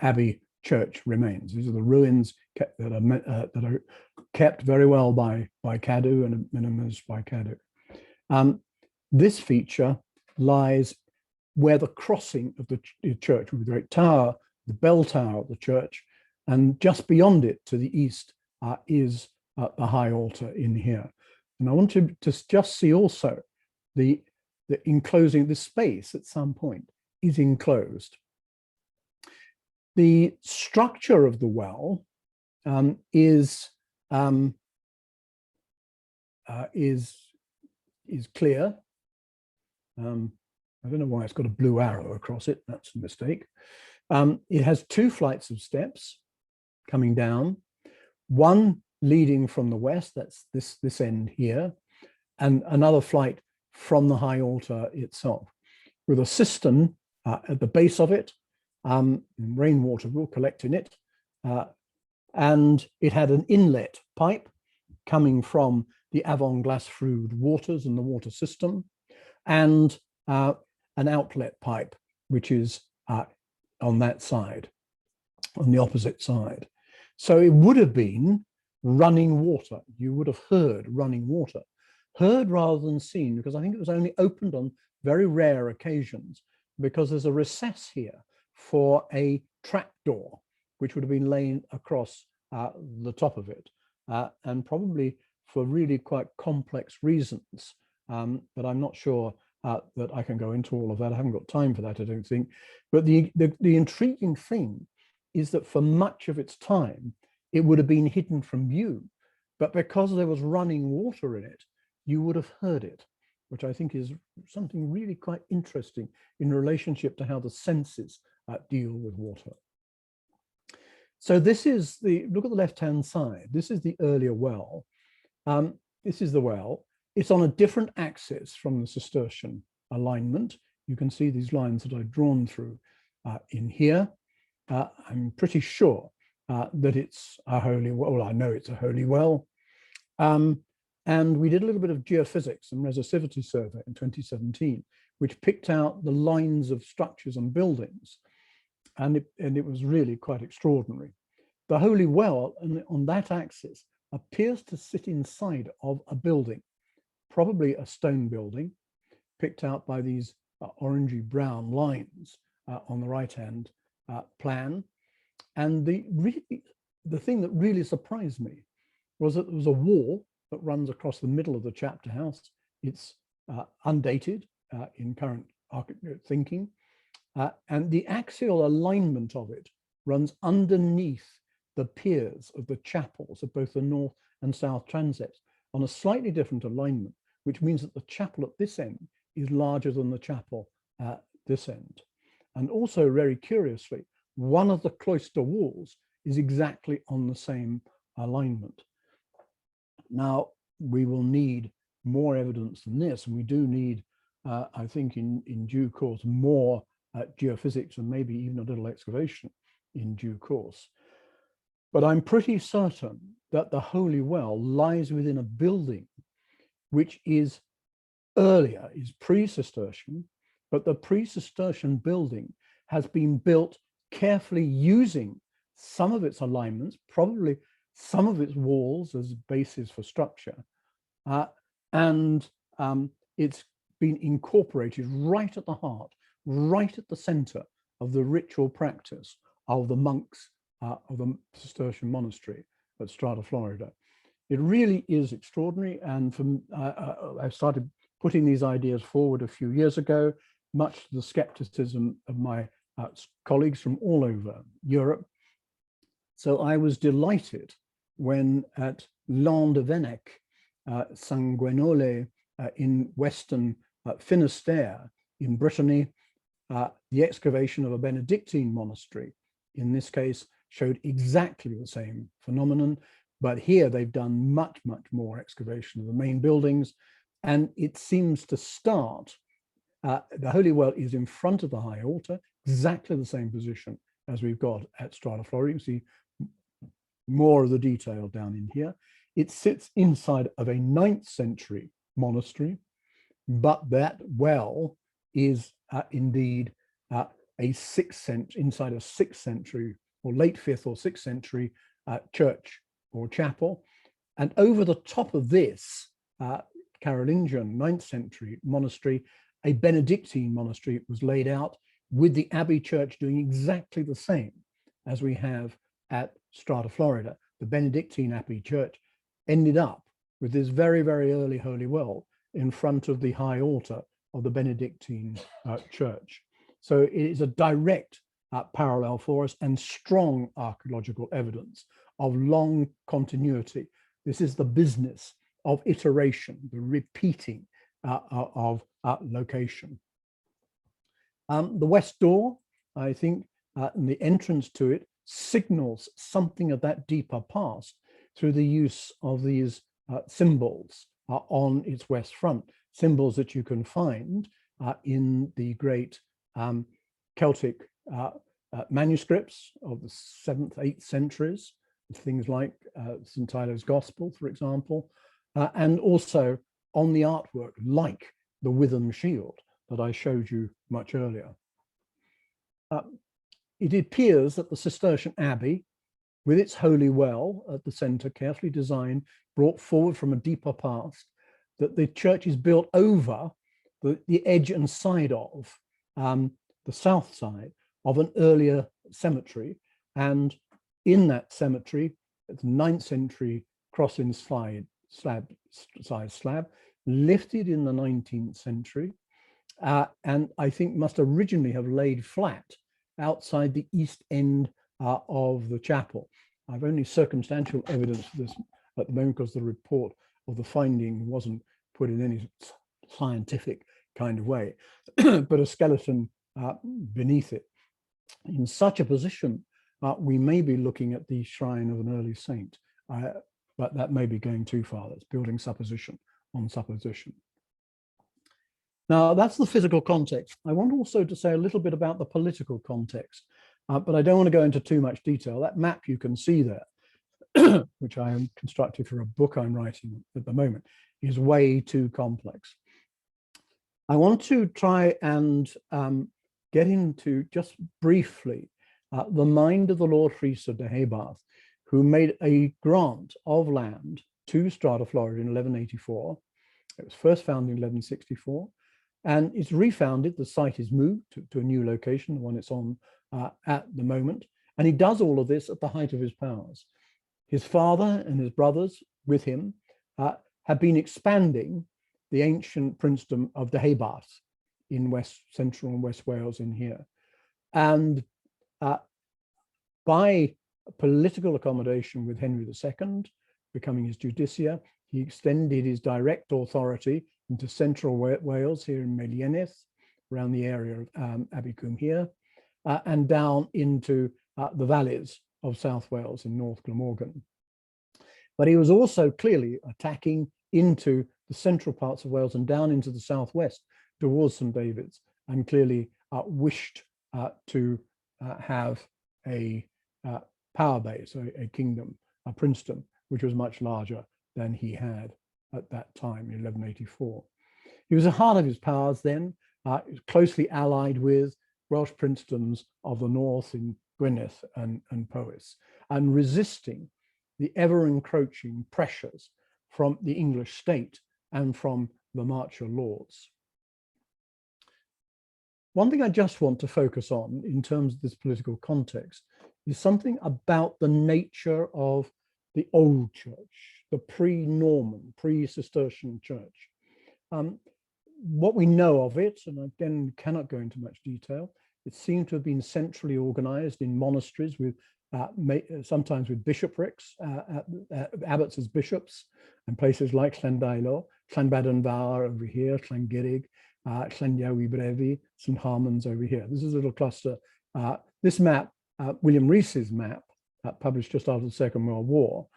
Abbey church remains. These are the ruins that are kept very well by Cadw and managed by Cadw. This feature lies where the crossing of the church with the great tower, the bell tower of the church, and just beyond it to the east is the high altar in here. And I want to just see also the enclosing, the space at some point is enclosed. The structure of the well is clear. I don't know why it's got a blue arrow across it. That's a mistake. It has two flights of steps coming down, one leading from the west, that's this end here, and another flight from the high altar itself, with a cistern at the base of it. Rainwater will collect in it. And it had an inlet pipe coming from the Avon Glasfrwd waters and the water system, and an outlet pipe, which is on that side, on the opposite side. So it would have been running water. You would have heard running water, heard rather than seen, because I think it was only opened on very rare occasions, because there's a recess here for a trapdoor, which would have been laid across the top of it, and probably for really quite complex reasons, but I'm not sure that I can go into all of that. I haven't got time for that, I don't think. But the intriguing thing is that for much of its time, it would have been hidden from view, but because there was running water in it, you would have heard it, which I think is something really quite interesting in relationship to how the senses deal with water. So this is look at the left-hand side. This is the earlier well. This is the well. It's on a different axis from the Cistercian alignment. You can see these lines that I've drawn through in here. I'm pretty sure that it's a holy well. Well, I know it's a holy well. And we did a little bit of geophysics and resistivity survey in 2017, which picked out the lines of structures and buildings. And it was really quite extraordinary. The holy well on that axis appears to sit inside of a building, probably a stone building, picked out by these orangey brown lines on the right-hand plan. And the thing that really surprised me was that there was a wall that runs across the middle of the chapter house. It's undated in current thinking, and the axial alignment of it runs underneath the piers of the chapels of both the north and south transepts on a slightly different alignment, which means that the chapel at this end is larger than the chapel at this end. And also, very curiously, one of the cloister walls is exactly on the same alignment. Now, we will need more evidence than this, and we do need, I think, in due course, more geophysics and maybe even a little excavation in due course. But I'm pretty certain that the Holy Well lies within a building which is earlier, is pre-Cistercian, but the pre-Cistercian building has been built carefully using some of its alignments, probably some of its walls as bases for structure, and it's been incorporated right at the heart, right at the center of the ritual practice of the monks of the Cistercian monastery at Strata Florida. It really is extraordinary, and I started putting these ideas forward a few years ago, much to the skepticism of my colleagues from all over Europe. So I was delighted when at Llanderfennec, Sanguenole in western Finisterre in Brittany, the excavation of a Benedictine monastery, in this case, showed exactly the same phenomenon, but here they've done much, much more excavation of the main buildings, and it seems to start, the Holy Well is in front of the high altar, exactly the same position as we've got at Strata Florida. You can see more of the detail down in here. It sits inside of a 9th century monastery, but that well is indeed a 6th century, inside a 6th century or late 5th or 6th century church or chapel. And over the top of this Carolingian 9th century monastery, a Benedictine monastery was laid out, with the Abbey Church doing exactly the same as we have at Strata Florida. The Benedictine Abbey Church ended up with this very, very early holy well in front of the high altar of the Benedictine church. So it is a direct parallel for us, and strong archaeological evidence of long continuity. This is the business of iteration, the repeating of location. The west door, I think, and the entrance to it signals something of that deeper past through the use of these symbols on its west front, symbols that you can find in the great Celtic manuscripts of the 7th, 8th centuries, things like St. Tylo's Gospel, for example, and also on the artwork like the Witham Shield that I showed you much earlier. It appears that the Cistercian Abbey, with its holy well at the center, carefully designed, brought forward from a deeper past, that the church is built over the edge and side of the south side of an earlier cemetery. And in that cemetery, it's 9th century crossing size slab, lifted in the 19th century, and I think must originally have laid flat outside the east end of the chapel. I've only circumstantial evidence for this at the moment because the report of the finding wasn't put in any scientific kind of way, but a skeleton beneath it. In such a position, we may be looking at the shrine of an early saint, but that may be going too far. That's building supposition on supposition. Now, that's the physical context. I want also to say a little bit about the political context, but I don't want to go into too much detail. That map you can see there, which I am constructing for a book I'm writing at the moment, is way too complex. I want to try and get into, just briefly, the mind of the Lord Priest of Deheubarth, who made a grant of land to Strata Florida in 1184. It was first found in 1164, and it's refounded. The site is moved to a new location, the one it's on at the moment. And he does all of this at the height of his powers. His father and his brothers with him have been expanding the ancient princedom of Deheubarth in West Central and West Wales in here. And by political accommodation with Henry II, becoming his justiciar, he extended his direct authority into central Wales, here in Melieneth, around the area of Abercwm here, and down into the valleys of South Wales and North Glamorgan. But he was also clearly attacking into the central parts of Wales and down into the southwest towards St. David's, and clearly wished to have a power base, a kingdom, a princedom, which was much larger than he had at that time in 1184. He was the heart of his powers then, closely allied with Welsh princedoms of the north in Gwynedd and Powys, and resisting the ever-encroaching pressures from the English state and from the marcher lords. One thing I just want to focus on in terms of this political context is something about the nature of the old church, the pre-Norman, pre-Cistercian church. What we know of it, and again, cannot go into much detail, it seemed to have been centrally organized in monasteries with sometimes with bishoprics, abbots as bishops, and places like Llandailo, Llanbadarnfawr over here, Llanggyrig, Ffynnon St. Harmons over here. This is a little cluster. This map, William Rees's map, published just after the Second World War,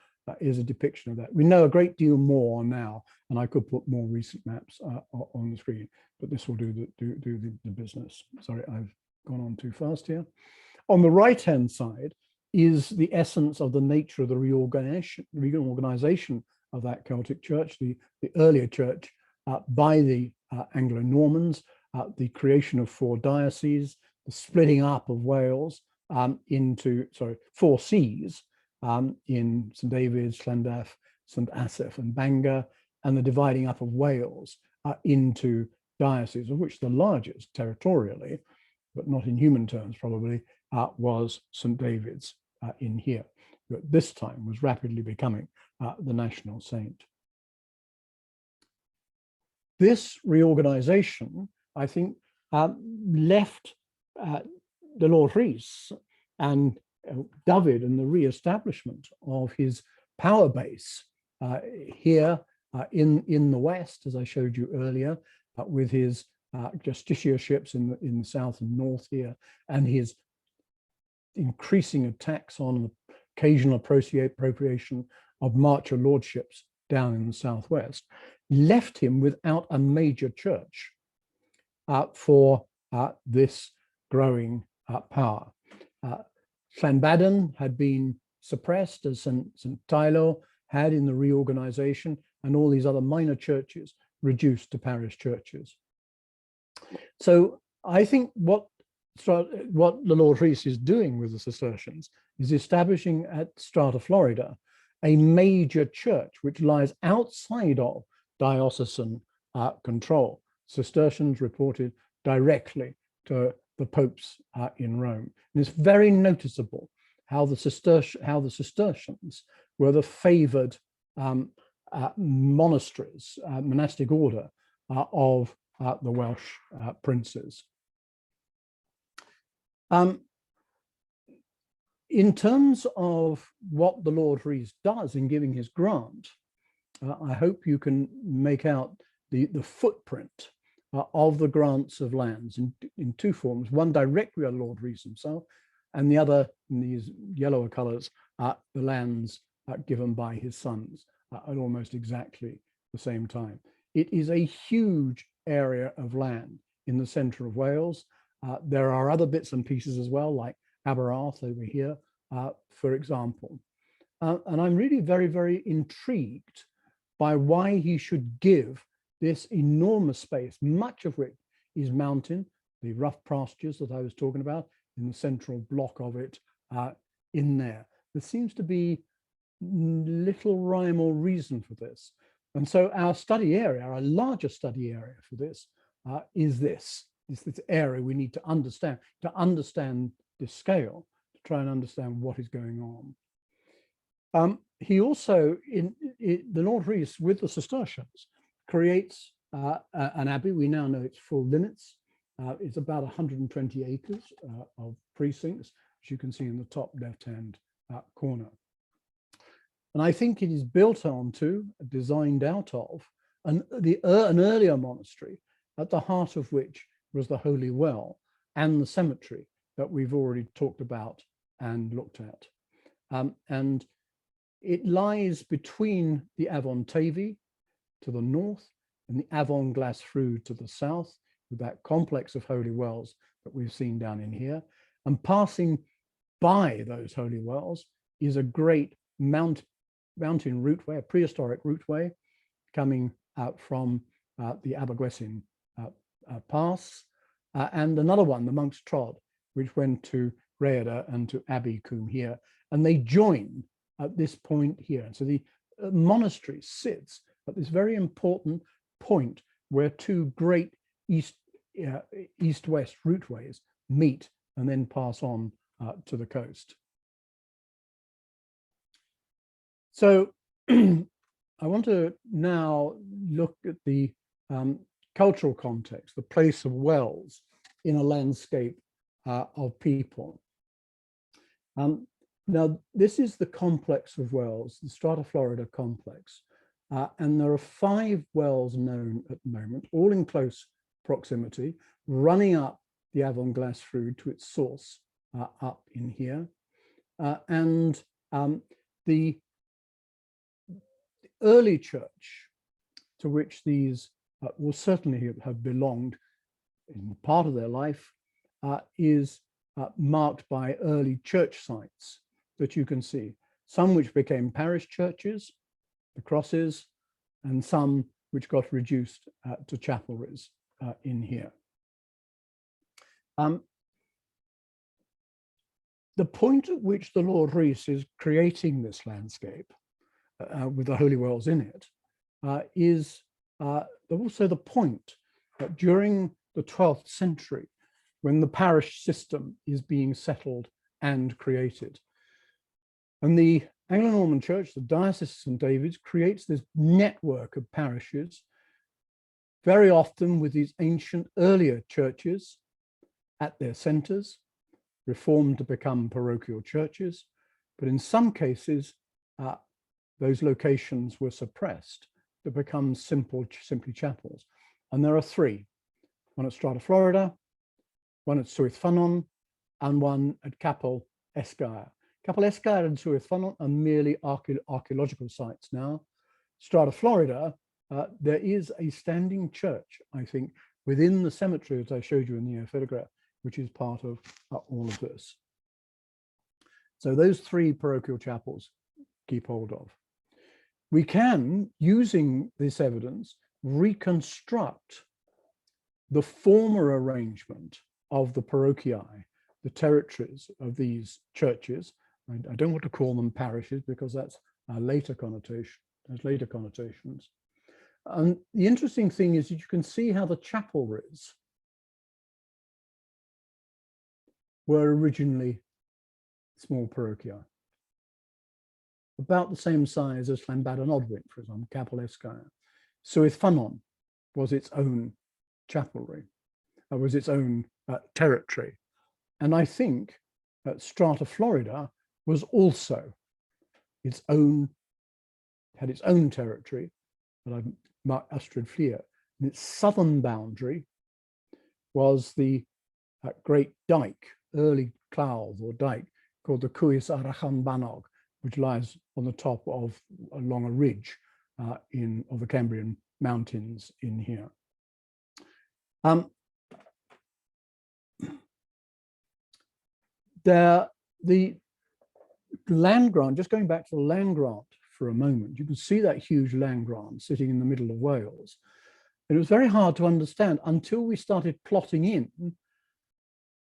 is a depiction of that. We know a great deal more now, and I could put more recent maps on the screen, but this will do the business. Sorry, I've gone on too fast here. On the right-hand side is the essence of the nature of the reorganization of that Celtic church, the earlier church by the Anglo-Normans, the creation of 4 dioceses, the splitting up of Wales into, four sees in St David's, Llandaff, St Asaph and Bangor, and the dividing up of Wales into dioceses, of which the largest territorially, but not in human terms probably, was St David's in here, who at this time was rapidly becoming the national saint. This reorganization, I think, left the Lord Rhys and David and the re-establishment of his power base here in the West, as I showed you earlier, with his justiciarships in the south and north here, and his increasing attacks on occasional appropriation of marcher lordships down in the southwest, left him without a major church for this growing power. Llanbadarn had been suppressed, as St Tylo had in the reorganization, and all these other minor churches reduced to parish churches. So I think what the Lord Rhys is doing with the Cistercians is establishing at Strata Florida a major church which lies outside of diocesan control. Cistercians reported directly to the popes in Rome. And it's very noticeable how the Cistercians were the favored monasteries, monastic order of the Welsh princes. In terms of what the Lord Rhys does in giving his grant, I hope you can make out the footprint of the grants of lands in two forms, one directly by Lord Rhys himself, and the other in these yellower colors, the lands given by his sons at almost exactly the same time. It is a huge area of land in the center of Wales. There are other bits and pieces as well, like Aberarth over here, for example. And I'm really very, very intrigued by why he should give this enormous space, much of which is mountain, the rough pastures that I was talking about in the central block of it in there. There seems to be little rhyme or reason for this. And so our study area, our larger study area for this is this area we need to understand this scale, to try and understand what is going on. He also, the Lord Rhys with the Cistercians, creates an abbey. We now know its full limits. It's about 120 acres of precincts, as you can see in the top left-hand corner. And I think it is built onto, designed out of, an earlier monastery, at the heart of which was the Holy Well and the cemetery that we've already talked about and looked at. And it lies between the Afon Teifi to the north and the Afon Glasfrwd to the south, with that complex of holy wells that we've seen down in here. And passing by those holy wells is a great mountain routeway, a prehistoric routeway coming out from the Abergwesin Pass, and another one, the Monk's Trod, which went to Rhaeadr and to Abbey Combe here, and they join at this point here. And so the monastery sits at this very important point where two great east-west routeways meet and then pass on to the coast. So I want to now look at the cultural context, the place of wells in a landscape of people. Now, this is the complex of wells, the Strata Florida complex. And there are 5 wells known at the moment, all in close proximity, running up the Afon Glasfrwd to its source up in here. And the early church to which these will certainly have belonged in part of their life is marked by early church sites that you can see, some which became parish churches, the crosses, and some which got reduced to chapelries in here. the point at which the Lord Rhys is creating this landscape with the holy wells in it is also the point that during the 12th century, when the parish system is being settled and created. And the Anglo-Norman Church, the Diocese of St. David's, creates this network of parishes, very often with these ancient earlier churches at their centres, reformed to become parochial churches. But in some cases, those locations were suppressed to become simply chapels. And there are three: one at Strata Florida, one at Ffynnon, and one at Capel Esgair. Capel Esgair and Ffynnon are merely archaeological sites now. Strata Florida, there is a standing church, I think, within the cemetery, as I showed you in the photograph, which is part of all of this. So those three parochial chapels keep hold of. We can, using this evidence, reconstruct the former arrangement of the parochiae, the territories of these churches. I don't want to call them parishes because that's a later connotation, has later connotations. And the interesting thing is that you can see how the chapelries were originally small parochiae, about the same size as Llanbadarn Odwyn, for example, Capel Esgair. Ffynnon was its own chapelry, was its own territory. And I think that Strata Florida was also its own, had its own territory, that I've marked Ystrad Fleur. And its southern boundary was the great dike, early clouth or dike, called the Cwys Arachan Banog, which lies on the top of along a ridge of the Cambrian mountains in here. The land grant, just going back to the land grant for a moment, you can see that huge land grant sitting in the middle of Wales. And it was very hard to understand until we started plotting in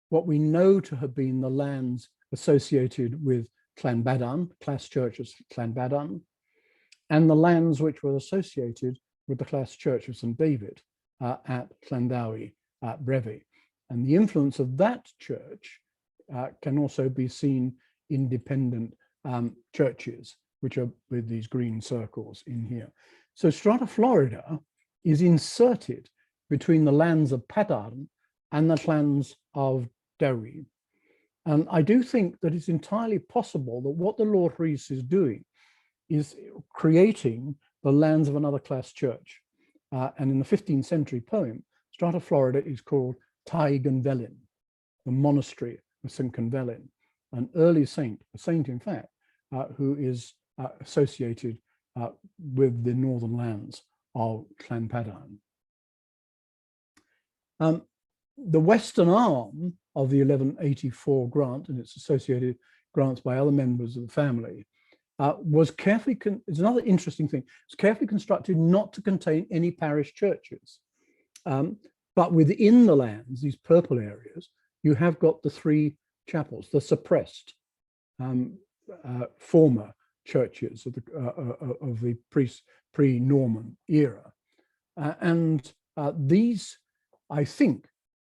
what we know to have been the lands associated with Llanbadarn, Class Church of Llanbadarn, and the lands which were associated with the Class Church of St. David at Llandowie, at Brefi. And the influence of that church can also be seen in dependent churches, which are with these green circles in here. So Strata Florida is inserted between the lands of Padarn and the lands of Dewi. And I do think that it's entirely possible that what the Lord Rhys is doing is creating the lands of another class church. And in the 15th century poem, Strata Florida is called Tai Gynfelyn, the monastery of St. Gynfelyn, an early saint, a saint in fact, who is associated with the northern lands of Llanbadarn. The western arm of the 1184 grant and its associated grants by other members of the family was carefully, it's another interesting thing, it's carefully constructed not to contain any parish churches. But within the lands, these purple areas, you have got the three chapels, the suppressed former churches of the pre-Norman era. These, I think,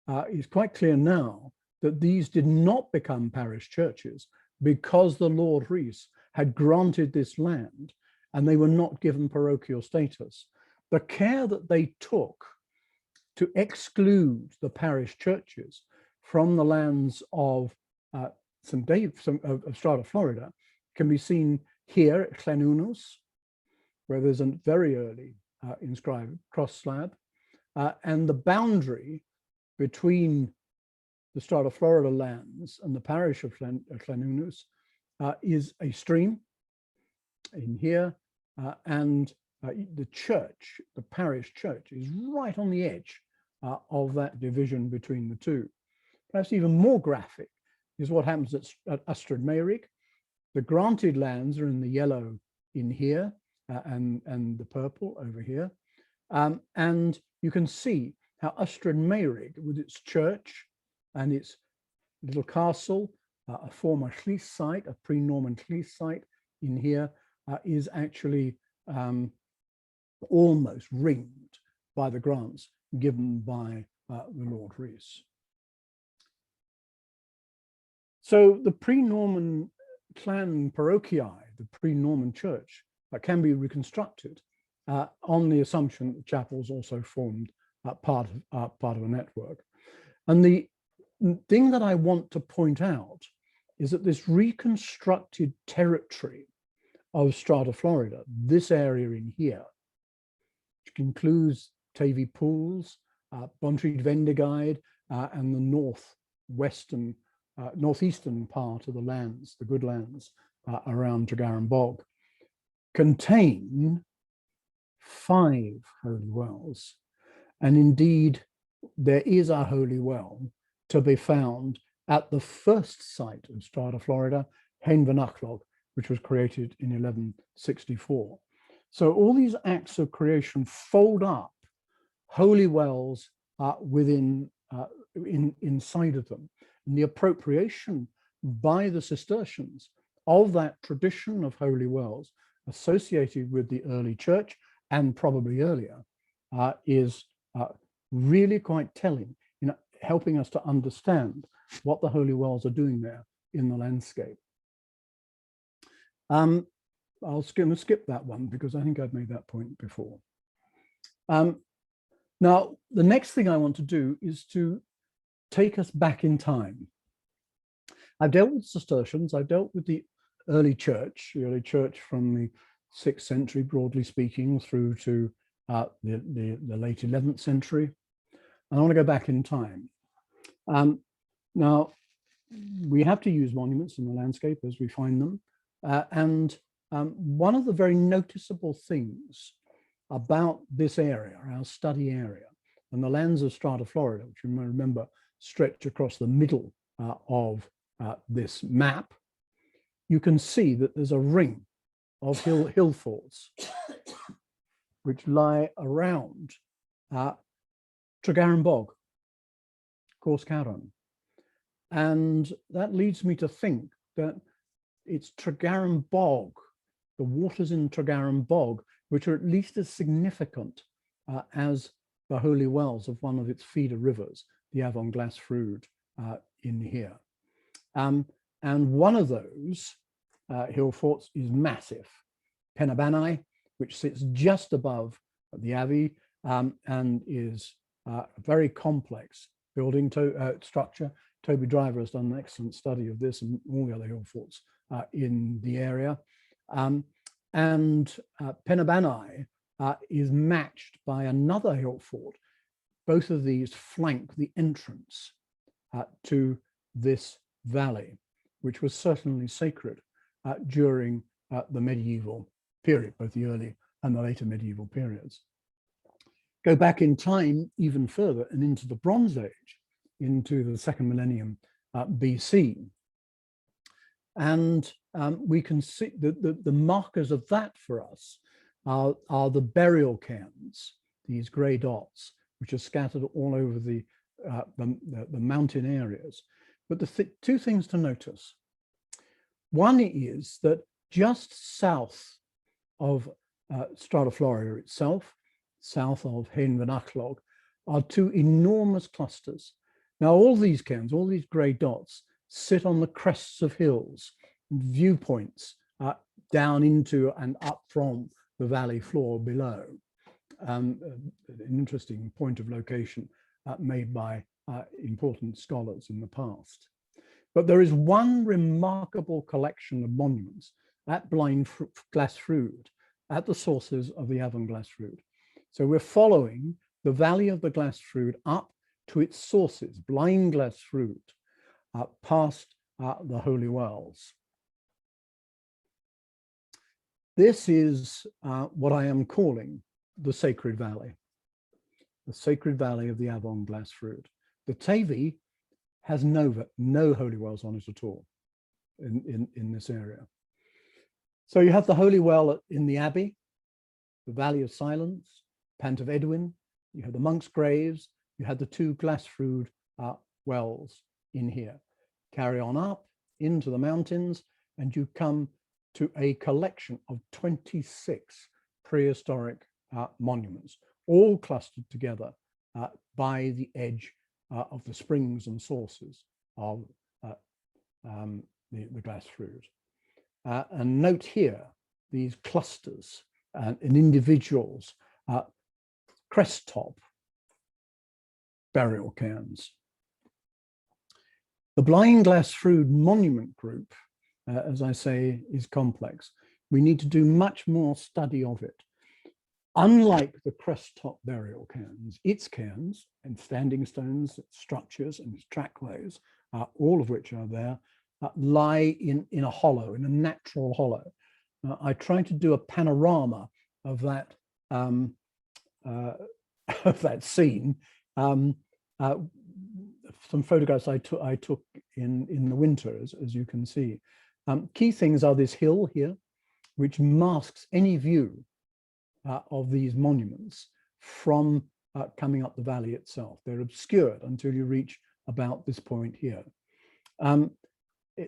it's quite clear now that these did not become parish churches because the Lord Rhys had granted this land and they were not given parochial status. The care that they took to exclude the parish churches from the lands of St. David, of Strata Florida, can be seen here at Llanwnws, where there's a very early inscribed cross slab, and the boundary between the Strata Florida lands and the parish of Llanwnws is a stream in here, and the church, the parish church, is right on the edge of that division between the two. Perhaps even more graphic is what happens at Ystrad Meurig. The granted lands are in the yellow in here and the purple over here. And you can see how Ystrad Meurig, with its church and its little castle a former Schließ site, a pre-Norman Schließ site in here, is actually almost ringed by the grants given by the Lord Rees. So the pre-Norman clan parochiae, the pre-Norman church, can be reconstructed on the assumption that chapels also formed part of a network. And the thing that I want to point out is that this reconstructed territory of Strata Florida, this area in here, which includes Tavy Pools, Bontryd Vendigaid, and the northeastern part of the lands, the good lands around Tregaron Bog, contain 5 holy wells. And indeed, there is a holy well to be found at the first site of Strata Florida, Ffynnon Gysegredig, which was created in 1164. So all these acts of creation fold up holy wells inside of them. And the appropriation by the Cistercians of that tradition of holy wells associated with the early church and probably earlier is really quite telling in helping us to understand what the holy wells are doing there in the landscape. I'll skip that one because I think I've made that point before. Now, the next thing I want to do is to take us back in time. I've dealt with Cistercians, I've dealt with the early church from the 6th century, broadly speaking, through to the late 11th century. And I want to go back in time. Now, we have to use monuments in the landscape as we find them. One of the very noticeable things about this area, our study area, and the lands of Strata Florida, which you may remember stretch across the middle of this map, you can see that there's a ring of hill forts which lie around Tregaron Bog, Cors Caron. And that leads me to think that it's Tregaron Bog, the waters in Tregaron Bog, which are at least as significant as the holy wells of one of its feeder rivers, the Avon Glasfrwd in here. And one of those hill forts is massive, Penabannau, which sits just above the Abbey and is a very complex building structure. Toby Driver has done an excellent study of this and all the other hill forts in the area. Penabannau is matched by another hill fort. Both of these flank the entrance to this valley, which was certainly sacred during the medieval period, both the early and the later medieval periods. Go back in time even further and into the Bronze Age, into the 2nd millennium BC. And we can see the markers of that for us are the burial cairns, these grey dots, which are scattered all over the mountain areas. But the two things to notice. One is that just south of Strata Florida itself, south of Ffynnon Gysegredig, are 2 enormous clusters. Now, all these cairns, all these grey dots, sit on the crests of hills, viewpoints down into and up from the valley floor below. An interesting point of location made by important scholars in the past. But there is one remarkable collection of monuments at Blind Glasfrwd, at the sources of the Avon Glasfrwd. So we're following the valley of the Glasfrwd up to its sources, Blind Glasfrwd, past the Holy Wells. This is what I am calling the Sacred Valley of the Avon Glasfrwd. The Tavy has no holy wells on it at all in this area. So you have the holy well in the Abbey, the Valley of Silence, Pant of Edwin, you have the monks' graves, you had the 2 Glasfrwd wells in here. Carry on up, into the mountains, and you come to a collection of 26 prehistoric monuments, all clustered together by the edge of the springs and sources of the glass fruit. And note here these clusters and individuals, crest top burial cairns. The blind glass fruit monument group, as I say, is complex. We need to do much more study of it. Unlike the crest top burial cairns, its cairns and standing stones, its structures and its trackways, all of which are there, lie in a hollow, in a natural hollow. I tried to do a panorama of that scene. Some photographs I took in the winter, as you can see. Key things are this hill here, which masks any view of these monuments from coming up the valley itself. They're obscured until you reach about this point here.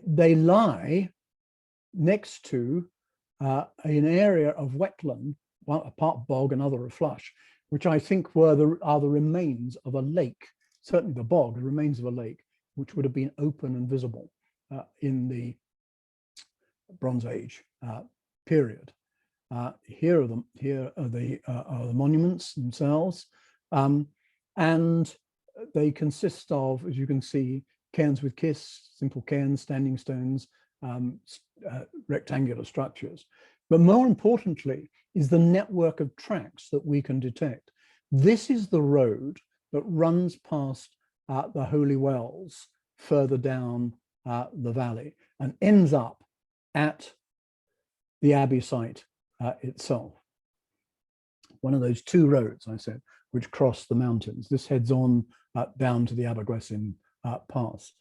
They lie next to an area of wetland, a part bog, another a flush, which I think are the remains of a lake, certainly the bog, the remains of a lake, which would have been open and visible in the Bronze Age period. Here are the monuments themselves, and they consist of, as you can see, cairns with kiss, simple cairns, standing stones, rectangular structures. But more importantly is the network of tracks that we can detect. This is the road that runs past the Holy Wells further down the valley and ends up at the Abbey site itself. One of those two roads, I said, which cross the mountains. This heads on down to the Abergwesyn Pass.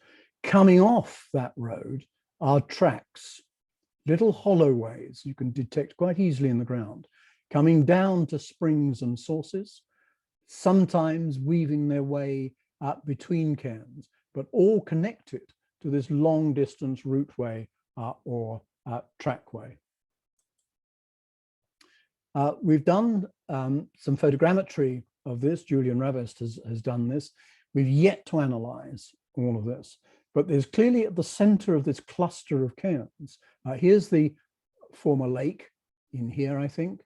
Coming off that road are tracks, little hollow ways you can detect quite easily in the ground, coming down to springs and sources, sometimes weaving their way between cairns, but all connected to this long distance routeway or trackway. We've done some photogrammetry of this. Julian Ravest has done this. We've yet to analyze all of this, but there's clearly at the center of this cluster of cairns. Here's the former lake in here, I think,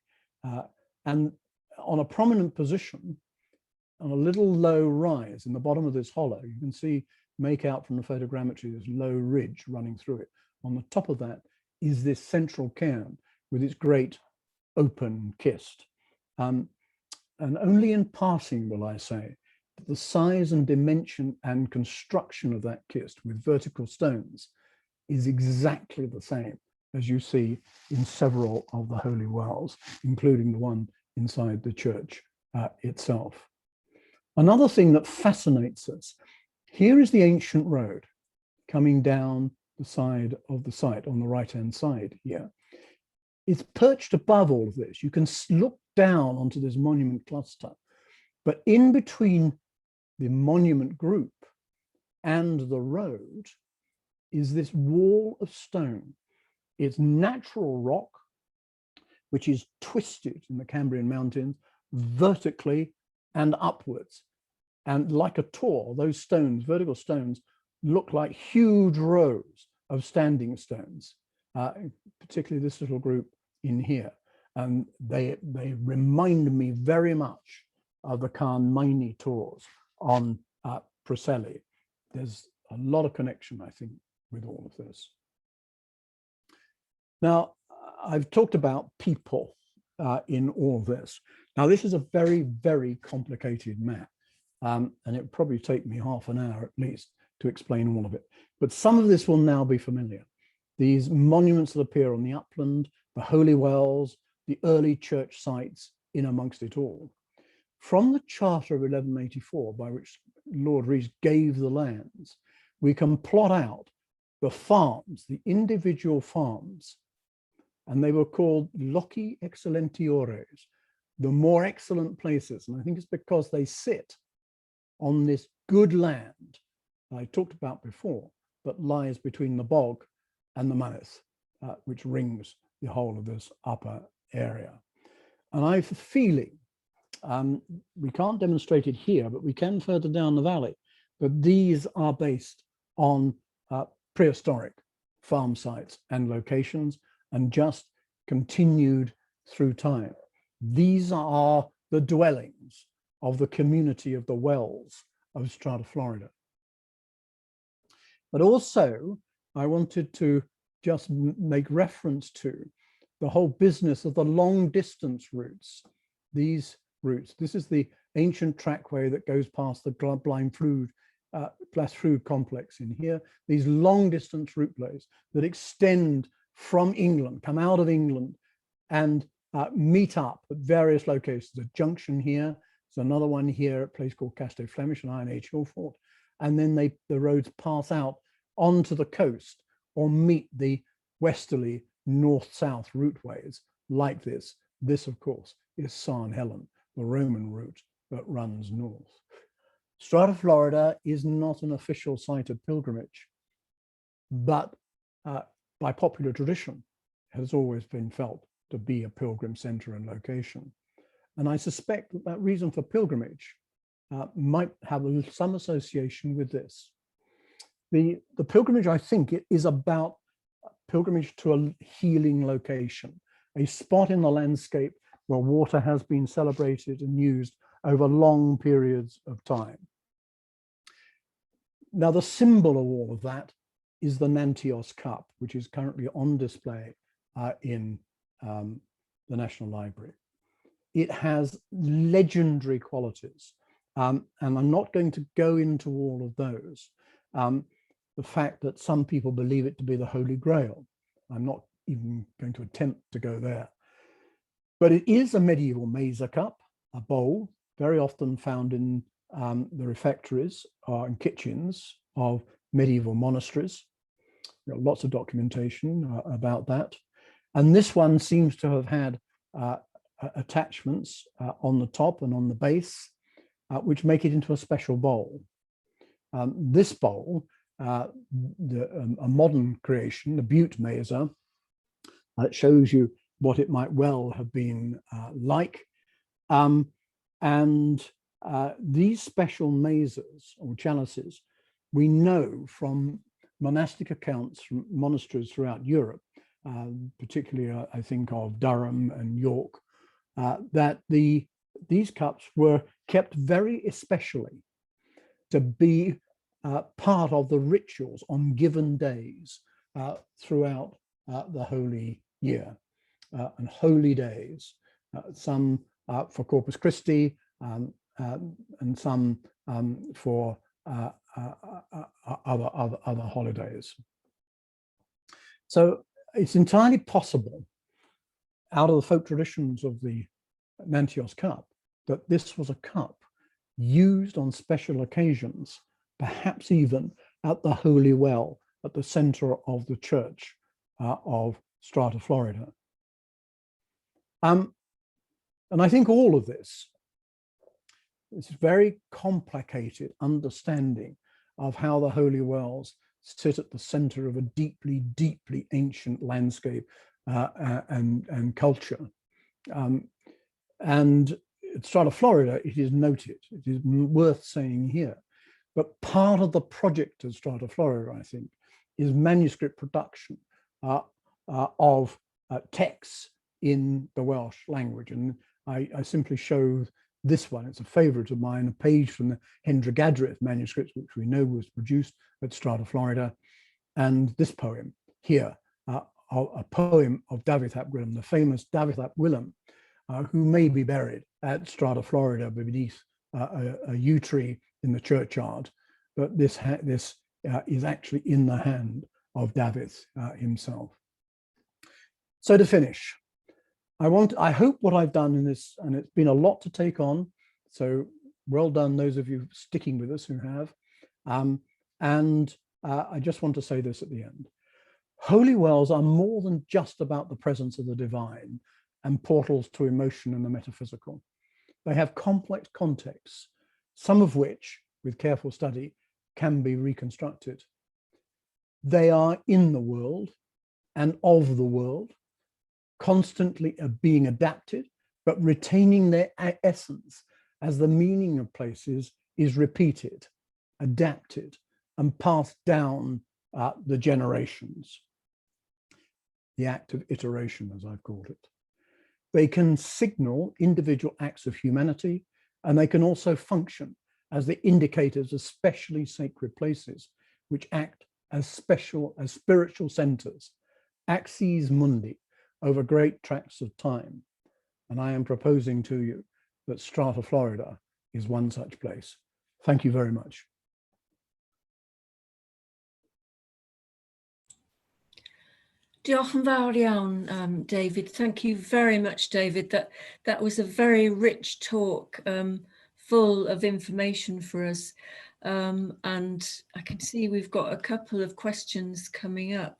and on a prominent position, on a little low rise in the bottom of this hollow, you can see, make out from the photogrammetry, this low ridge running through it. On the top of that is this central cairn with its great open kist. And only in passing will I say that the size and dimension and construction of that kist with vertical stones is exactly the same as you see in several of the Holy Wells, including the one inside the church itself. Another thing that fascinates us, here is the ancient road coming down the side of the site on the right-hand side here. It's perched above all of this. You can look down onto this monument cluster, but in between the monument group and the road is this wall of stone. It's natural rock, which is twisted in the Cambrian mountains vertically and upwards. And like a tor, those stones, vertical stones, look like huge rows of standing stones, particularly this little group in here. And they remind me very much of the Carn Maini tors on Preseli. There's a lot of connection, I think, with all of this. Now, I've talked about people in all this. Now, this is a very, very complicated map, and it would probably take me half an hour at least to explain all of it. But some of this will now be familiar. These monuments that appear on the upland, the Holy Wells, the early church sites in amongst it all. From the Charter of 1184, by which Lord Rees gave the lands, we can plot out the farms, the individual farms, and they were called loci excellentiores, the more excellent places. And I think it's because they sit on this good land I talked about before, that lies between the bog and the Mynydd, which rings the whole of this upper area. And I have a feeling, we can't demonstrate it here, but we can further down the valley, that these are based on prehistoric farm sites and locations and just continued through time. These are the dwellings of the community of the Wells of Strata Florida. But also, I wanted to just make reference to the whole business of the long distance routes. These routes, this is the ancient trackway that goes past the Blasfrwd complex in here. These long distance route plays that extend from England, come out of England and meet up at various locations. A junction here, there's another one here at a place called Castell Flemish and Iron Age Hill Fort. And then the roads pass out onto the coast or meet the westerly north-south routeways like this. This, of course, is San Helen, the Roman route that runs north. Strata Florida is not an official site of pilgrimage, but by popular tradition, has always been felt to be a pilgrim center and location. And I suspect that that reason for pilgrimage might have some association with this. The pilgrimage, I think, it is about pilgrimage to a healing location, a spot in the landscape where water has been celebrated and used over long periods of time. Now, the symbol of all of that is the Nantios Cup, which is currently on display in the National Library. It has legendary qualities, and I'm not going to go into all of those. The fact that some people believe it to be the Holy Grail, I'm not even going to attempt to go there. But it is a medieval mazer cup, a bowl, very often found in the refectories and kitchens of medieval monasteries. There are lots of documentation about that. And this one seems to have had attachments on the top and on the base, which make it into a special bowl. This bowl, a modern creation, the Butte mazer, shows you what it might well have been like. These special mazers or chalices, we know from monastic accounts from monasteries throughout Europe, particularly I think of Durham and York, that these cups were kept very especially to be part of the rituals on given days throughout the holy year and holy days, some for Corpus Christi and some for other holidays. So it's entirely possible, out of the folk traditions of the Nantios Cup, that this was a cup used on special occasions, perhaps even at the Holy Well at the center of the church of Strata Florida. And I think all of this is very complicated understanding of how the Holy Wells sit at the center of a deeply, deeply ancient landscape and culture. And at Strata Florida, it is noted, it is worth saying here, but part of the project of Strata Florida, I think, is manuscript production of texts in the Welsh language. And I simply show this one. It's a favorite of mine, a page from the Ffynnon manuscripts, which we know was produced at Strata Florida. And this poem here, a poem of David ap Gwilym, the famous David ap Gwilym, who may be buried at Strata Florida beneath a yew tree in the churchyard. But this is actually in the hand of David himself. So to finish, I hope what I've done in this, and it's been a lot to take on, so well done those of you sticking with us who have. I just want to say this at the end. Holy wells are more than just about the presence of the divine and portals to emotion and the metaphysical. They have complex contexts, some of which, with careful study, can be reconstructed. They are in the world and of the world, constantly being adapted, but retaining their essence as the meaning of places is repeated, adapted, and passed down the generations. The act of iteration, as I've called it. They can signal individual acts of humanity, and they can also function as the indicators of specially sacred places, which act as spiritual centers, axes mundi, over great tracts of time. And I am proposing to you that Strata Florida is one such place. Thank you very much. Diolch yn fawr iawn, David. Thank you very much, David. That was a very rich talk, full of information for us. And I can see we've got a couple of questions coming up.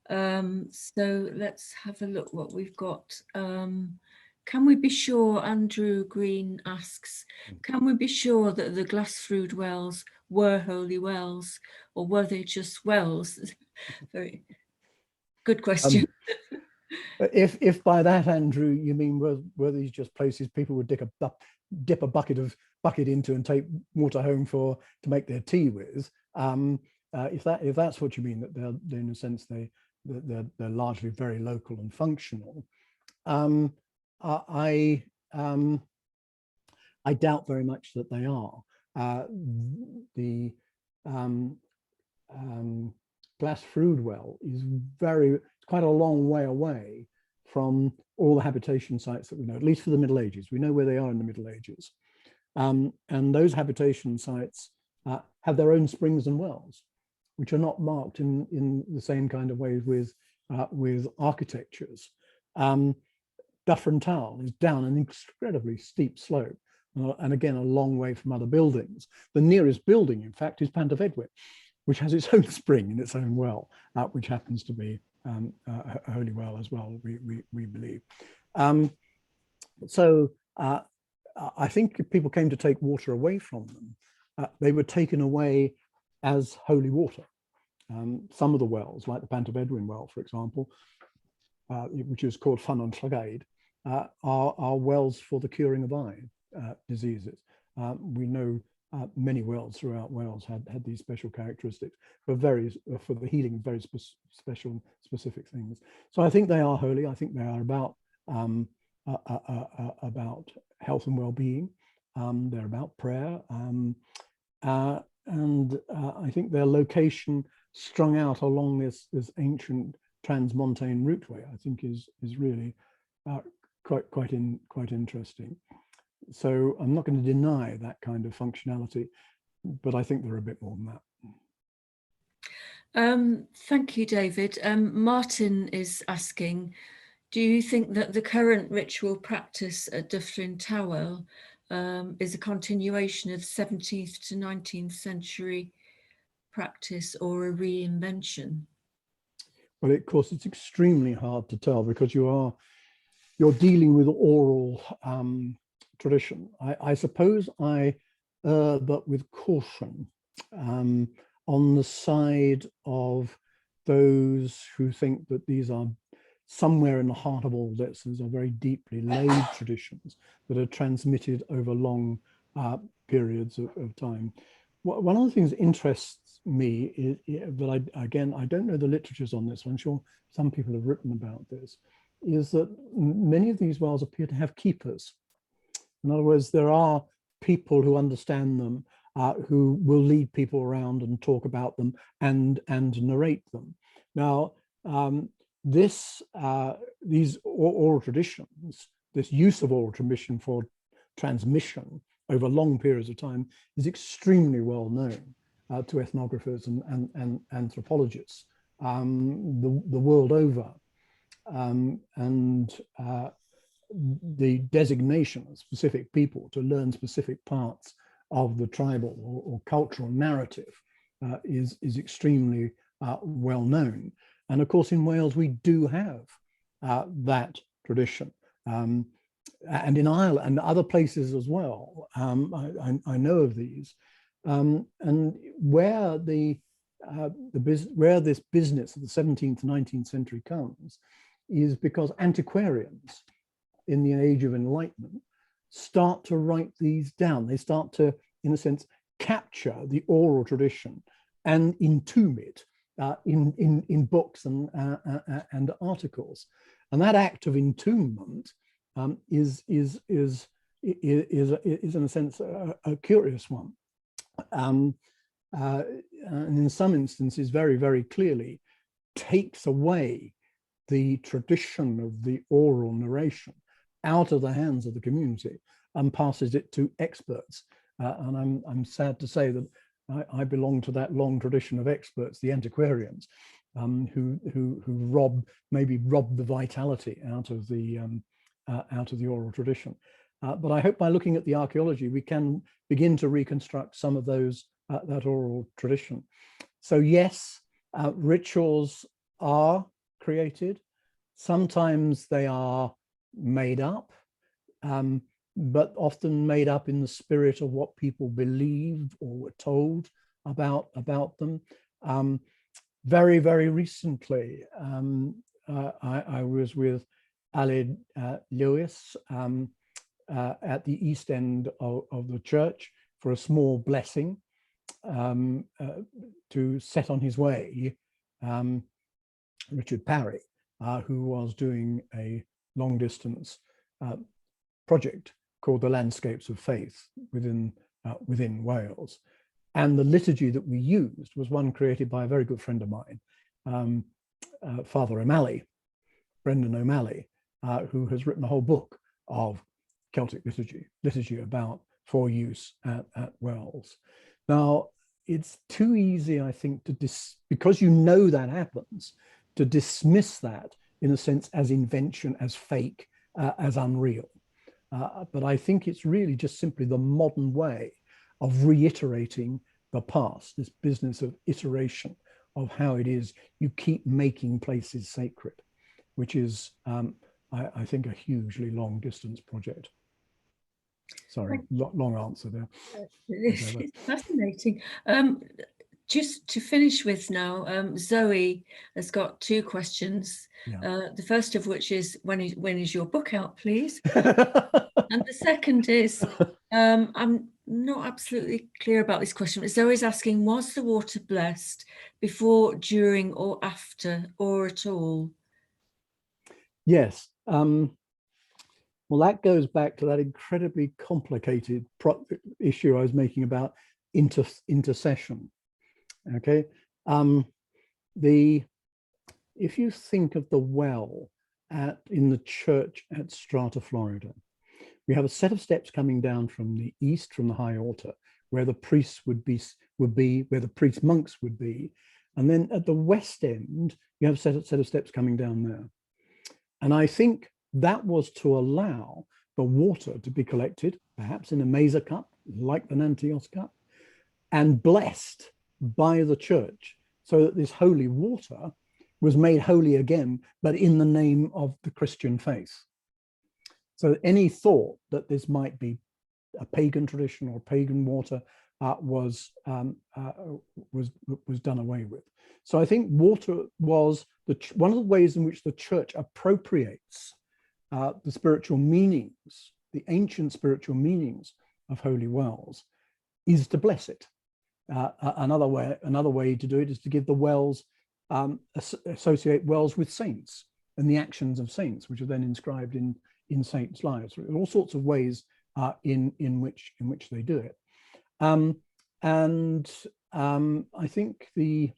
So let's have a look what we've got. Can we be sure, Andrew Green asks, can we be sure that the Glassfrwd wells were holy wells, or were they just wells? Very good question. If by that, Andrew, you mean were these just places people would dip a bucket into and take water home to make their tea with, if that's what you mean, that they're in a sense they're largely very local and functional, I doubt very much that they are. The Glassfrwd well is quite a long way away from all the habitation sites that we know, at least for the Middle Ages. We know where they are in the Middle Ages. And those habitation sites have their own springs and wells, which are not marked in the same kind of way with architectures. Dyffryn Towel is down an incredibly steep slope, and again, a long way from other buildings. The nearest building, in fact, is Pantyfedwyn, which has its own spring in its own well, which happens to be a holy well as well, we believe. So I think if people came to take water away from them, they were taken away as holy water. Some of the wells, like the Pantyfedwyn well, for example, which is called Ffynnon Gysegredig, are wells for the curing of eye diseases. We know many wells throughout Wales had these special characteristics for the healing of very specific things. So I think they are holy. I think they are about health and well-being. They're about prayer, and I think their location strung out along this ancient transmontane routeway, I think is really quite interesting. So I'm not going to deny that kind of functionality, but I think they're a bit more than that. Thank you, David. Martin is asking, do you think that the current ritual practice at Dyffryn Towel is a continuation of 17th to 19th century practice or a reinvention? Well, of course, it's extremely hard to tell because you're dealing with oral tradition. I suppose but with caution, on the side of those who think that these are somewhere in the heart of all this. These are very deeply laid traditions that are transmitted over long periods of time. One of the things that interests me is, but I don't know the literatures on this. I'm sure some people have written about this, is that many of these wells appear to have keepers. In other words, there are people who understand them, who will lead people around and talk about them and narrate them. Now, these oral traditions, this use of oral tradition for transmission over long periods of time is extremely well known to ethnographers and anthropologists the world over. The designation of specific people to learn specific parts of the tribal or cultural narrative is extremely well known. And of course, in Wales, we do have that tradition. And in Ireland and other places as well, I know of these. And where the where this business of the 17th, 19th century comes is because antiquarians in the age of enlightenment start to write these down. They start to, in a sense, capture the oral tradition and entomb it in books and articles. And that act of entombment is in a sense a curious one. And in some instances, very, very clearly takes away the tradition of the oral narration out of the hands of the community and passes it to experts. And I'm sad to say that I belong to that long tradition of experts, the antiquarians, who maybe rob the vitality out of the oral tradition. But I hope by looking at the archaeology, we can begin to reconstruct some of those that oral tradition. So yes, rituals are created. Sometimes they are made up, but often made up in the spirit of what people believed or were told about them. Very, very recently, I was with Aled Lewis at the east end of the church for a small blessing to set on his way Richard Parry, who was doing a long distance project called the Landscapes of Faith within Wales. And the liturgy that we used was one created by a very good friend of mine, Father O'Malley, Brendan O'Malley, who has written a whole book of Celtic liturgy about for use at Wells. Now, it's too easy, I think, because you know that happens, to dismiss that in a sense as invention, as fake, as unreal. But I think it's really just simply the modern way of reiterating the past, this business of iteration of how it is you keep making places sacred, which is, I think, a hugely long distance project. Sorry, long answer there. It's fascinating. Just to finish with now, Zoe has got two questions. Yeah. The first of which is, when is your book out, please? And the second is, I'm not absolutely clear about this question. Zoe's asking, was the water blessed before, during, or after, or at all? Yes. Well, that goes back to that incredibly complicated issue I was making about intercession. Okay, if you think of the well in the church at Strata, Florida, we have a set of steps coming down from the east, from the high altar, where the priests would be, where the priest monks would be, and then at the west end you have a set of steps coming down there. And I think that was to allow the water to be collected, perhaps in a mazer cup, like the Nantios cup, and blessed by the church, so that this holy water was made holy again, but in the name of the Christian faith. So any thought that this might be a pagan tradition or pagan water was done away with. So I think water was one of the ways in which the church appropriates the spiritual meanings, the ancient spiritual meanings of holy wells, is to bless it. Another way to do it is to give the wells, associate wells with saints and the actions of saints, which are then inscribed in saints' lives. There are all sorts of ways in which they do it. I think the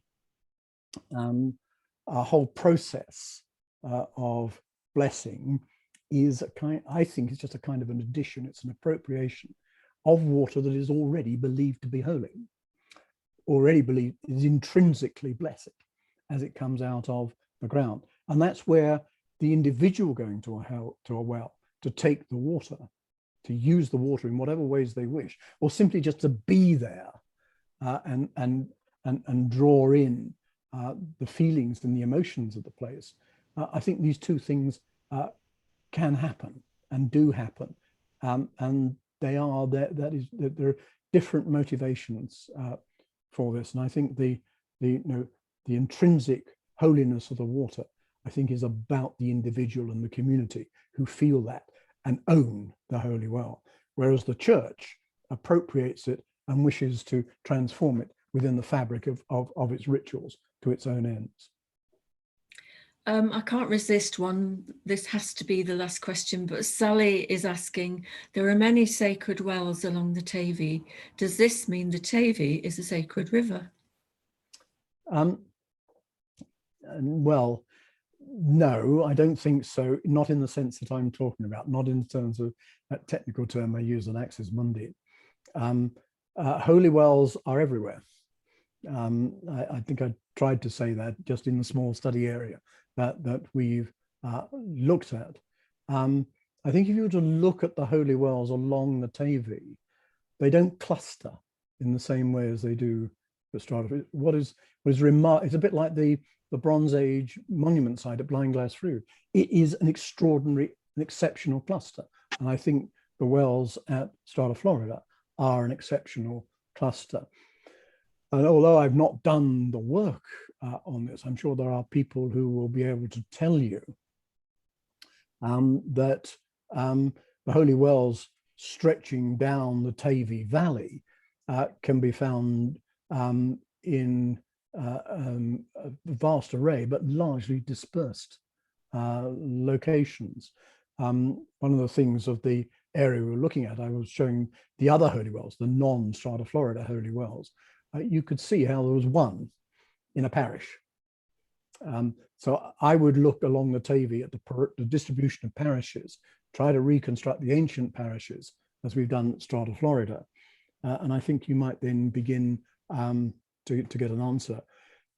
whole process of blessing is I think it's just a kind of an addition. It's an appropriation of water that is already believed to be holy, already believed is intrinsically blessed as it comes out of the ground. And that's where the individual going to a well to take the water, to use the water in whatever ways they wish, or simply just to be there and draw in the feelings and the emotions of the place. I think these two things can happen and do happen, and there are different motivations for this. And I think the the intrinsic holiness of the water, I think, is about the individual and the community who feel that and own the holy well, whereas the church appropriates it and wishes to transform it within the fabric of its rituals to its own ends. I can't resist one. This has to be the last question, but Sally is asking, there are many sacred wells along the Tavy. Does this mean the Tavy is a sacred river? Well, no, I don't think so. Not in the sense that I'm talking about, not in terms of that technical term I use on Axis Mundi. Holy wells are everywhere. I think I tried to say that just in the small study area that we've looked at. I think if you were to look at the holy wells along the Tavy, they don't cluster in the same way as they do the Strata. What is remarkable, it's a bit like the Bronze Age monument site at Blind Glass Fru. It is an extraordinary, an exceptional cluster. And I think the wells at Strata Florida are an exceptional cluster. And although I've not done the work on this, I'm sure there are people who will be able to tell you that the holy wells stretching down the Tavy Valley can be found in a vast array, but largely dispersed locations. One of the things of the area we were looking at, I was showing the other holy wells, the non-Strata Florida holy wells. You could see how there was one in a parish. So I would look along the Tavy at the distribution of parishes, try to reconstruct the ancient parishes as we've done at Strata Florida. And I think you might then begin to get an answer.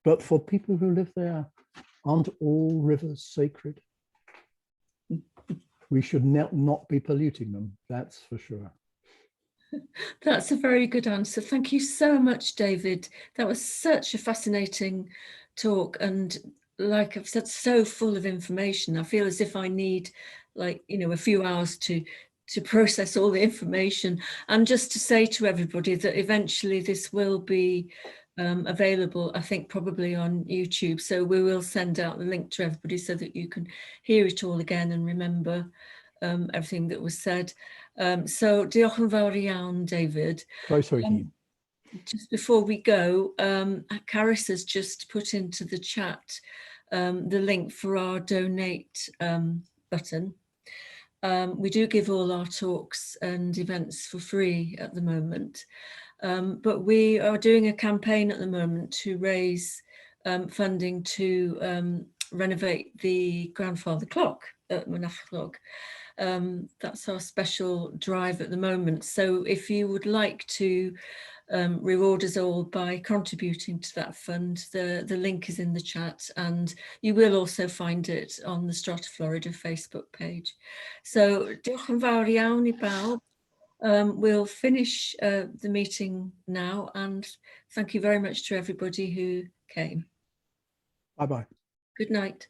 But for people who live there, aren't all rivers sacred? We should not be polluting them, that's for sure. That's a very good answer. Thank you so much, David. That was such a fascinating talk, and like I've said, so full of information. I feel as if I need, like, a few hours to process all the information. And just to say to everybody that eventually this will be available, I think probably on YouTube. So we will send out the link to everybody so that you can hear it all again and remember everything that was said. So diolch yn fawr iawn, David. Just before we go, Caris has just put into the chat the link for our donate button. We do give all our talks and events for free at the moment, but we are doing a campaign at the moment to raise funding to renovate the grandfather clock at Mynachloc. That's our special drive at the moment. So if you would like to reward us all by contributing to that fund, the link is in the chat, and you will also find it on the Strata Florida Facebook page. So diolch yn fawr iawn I bawb. We'll finish the meeting now, and thank you very much to everybody who came. Bye-bye. Good night.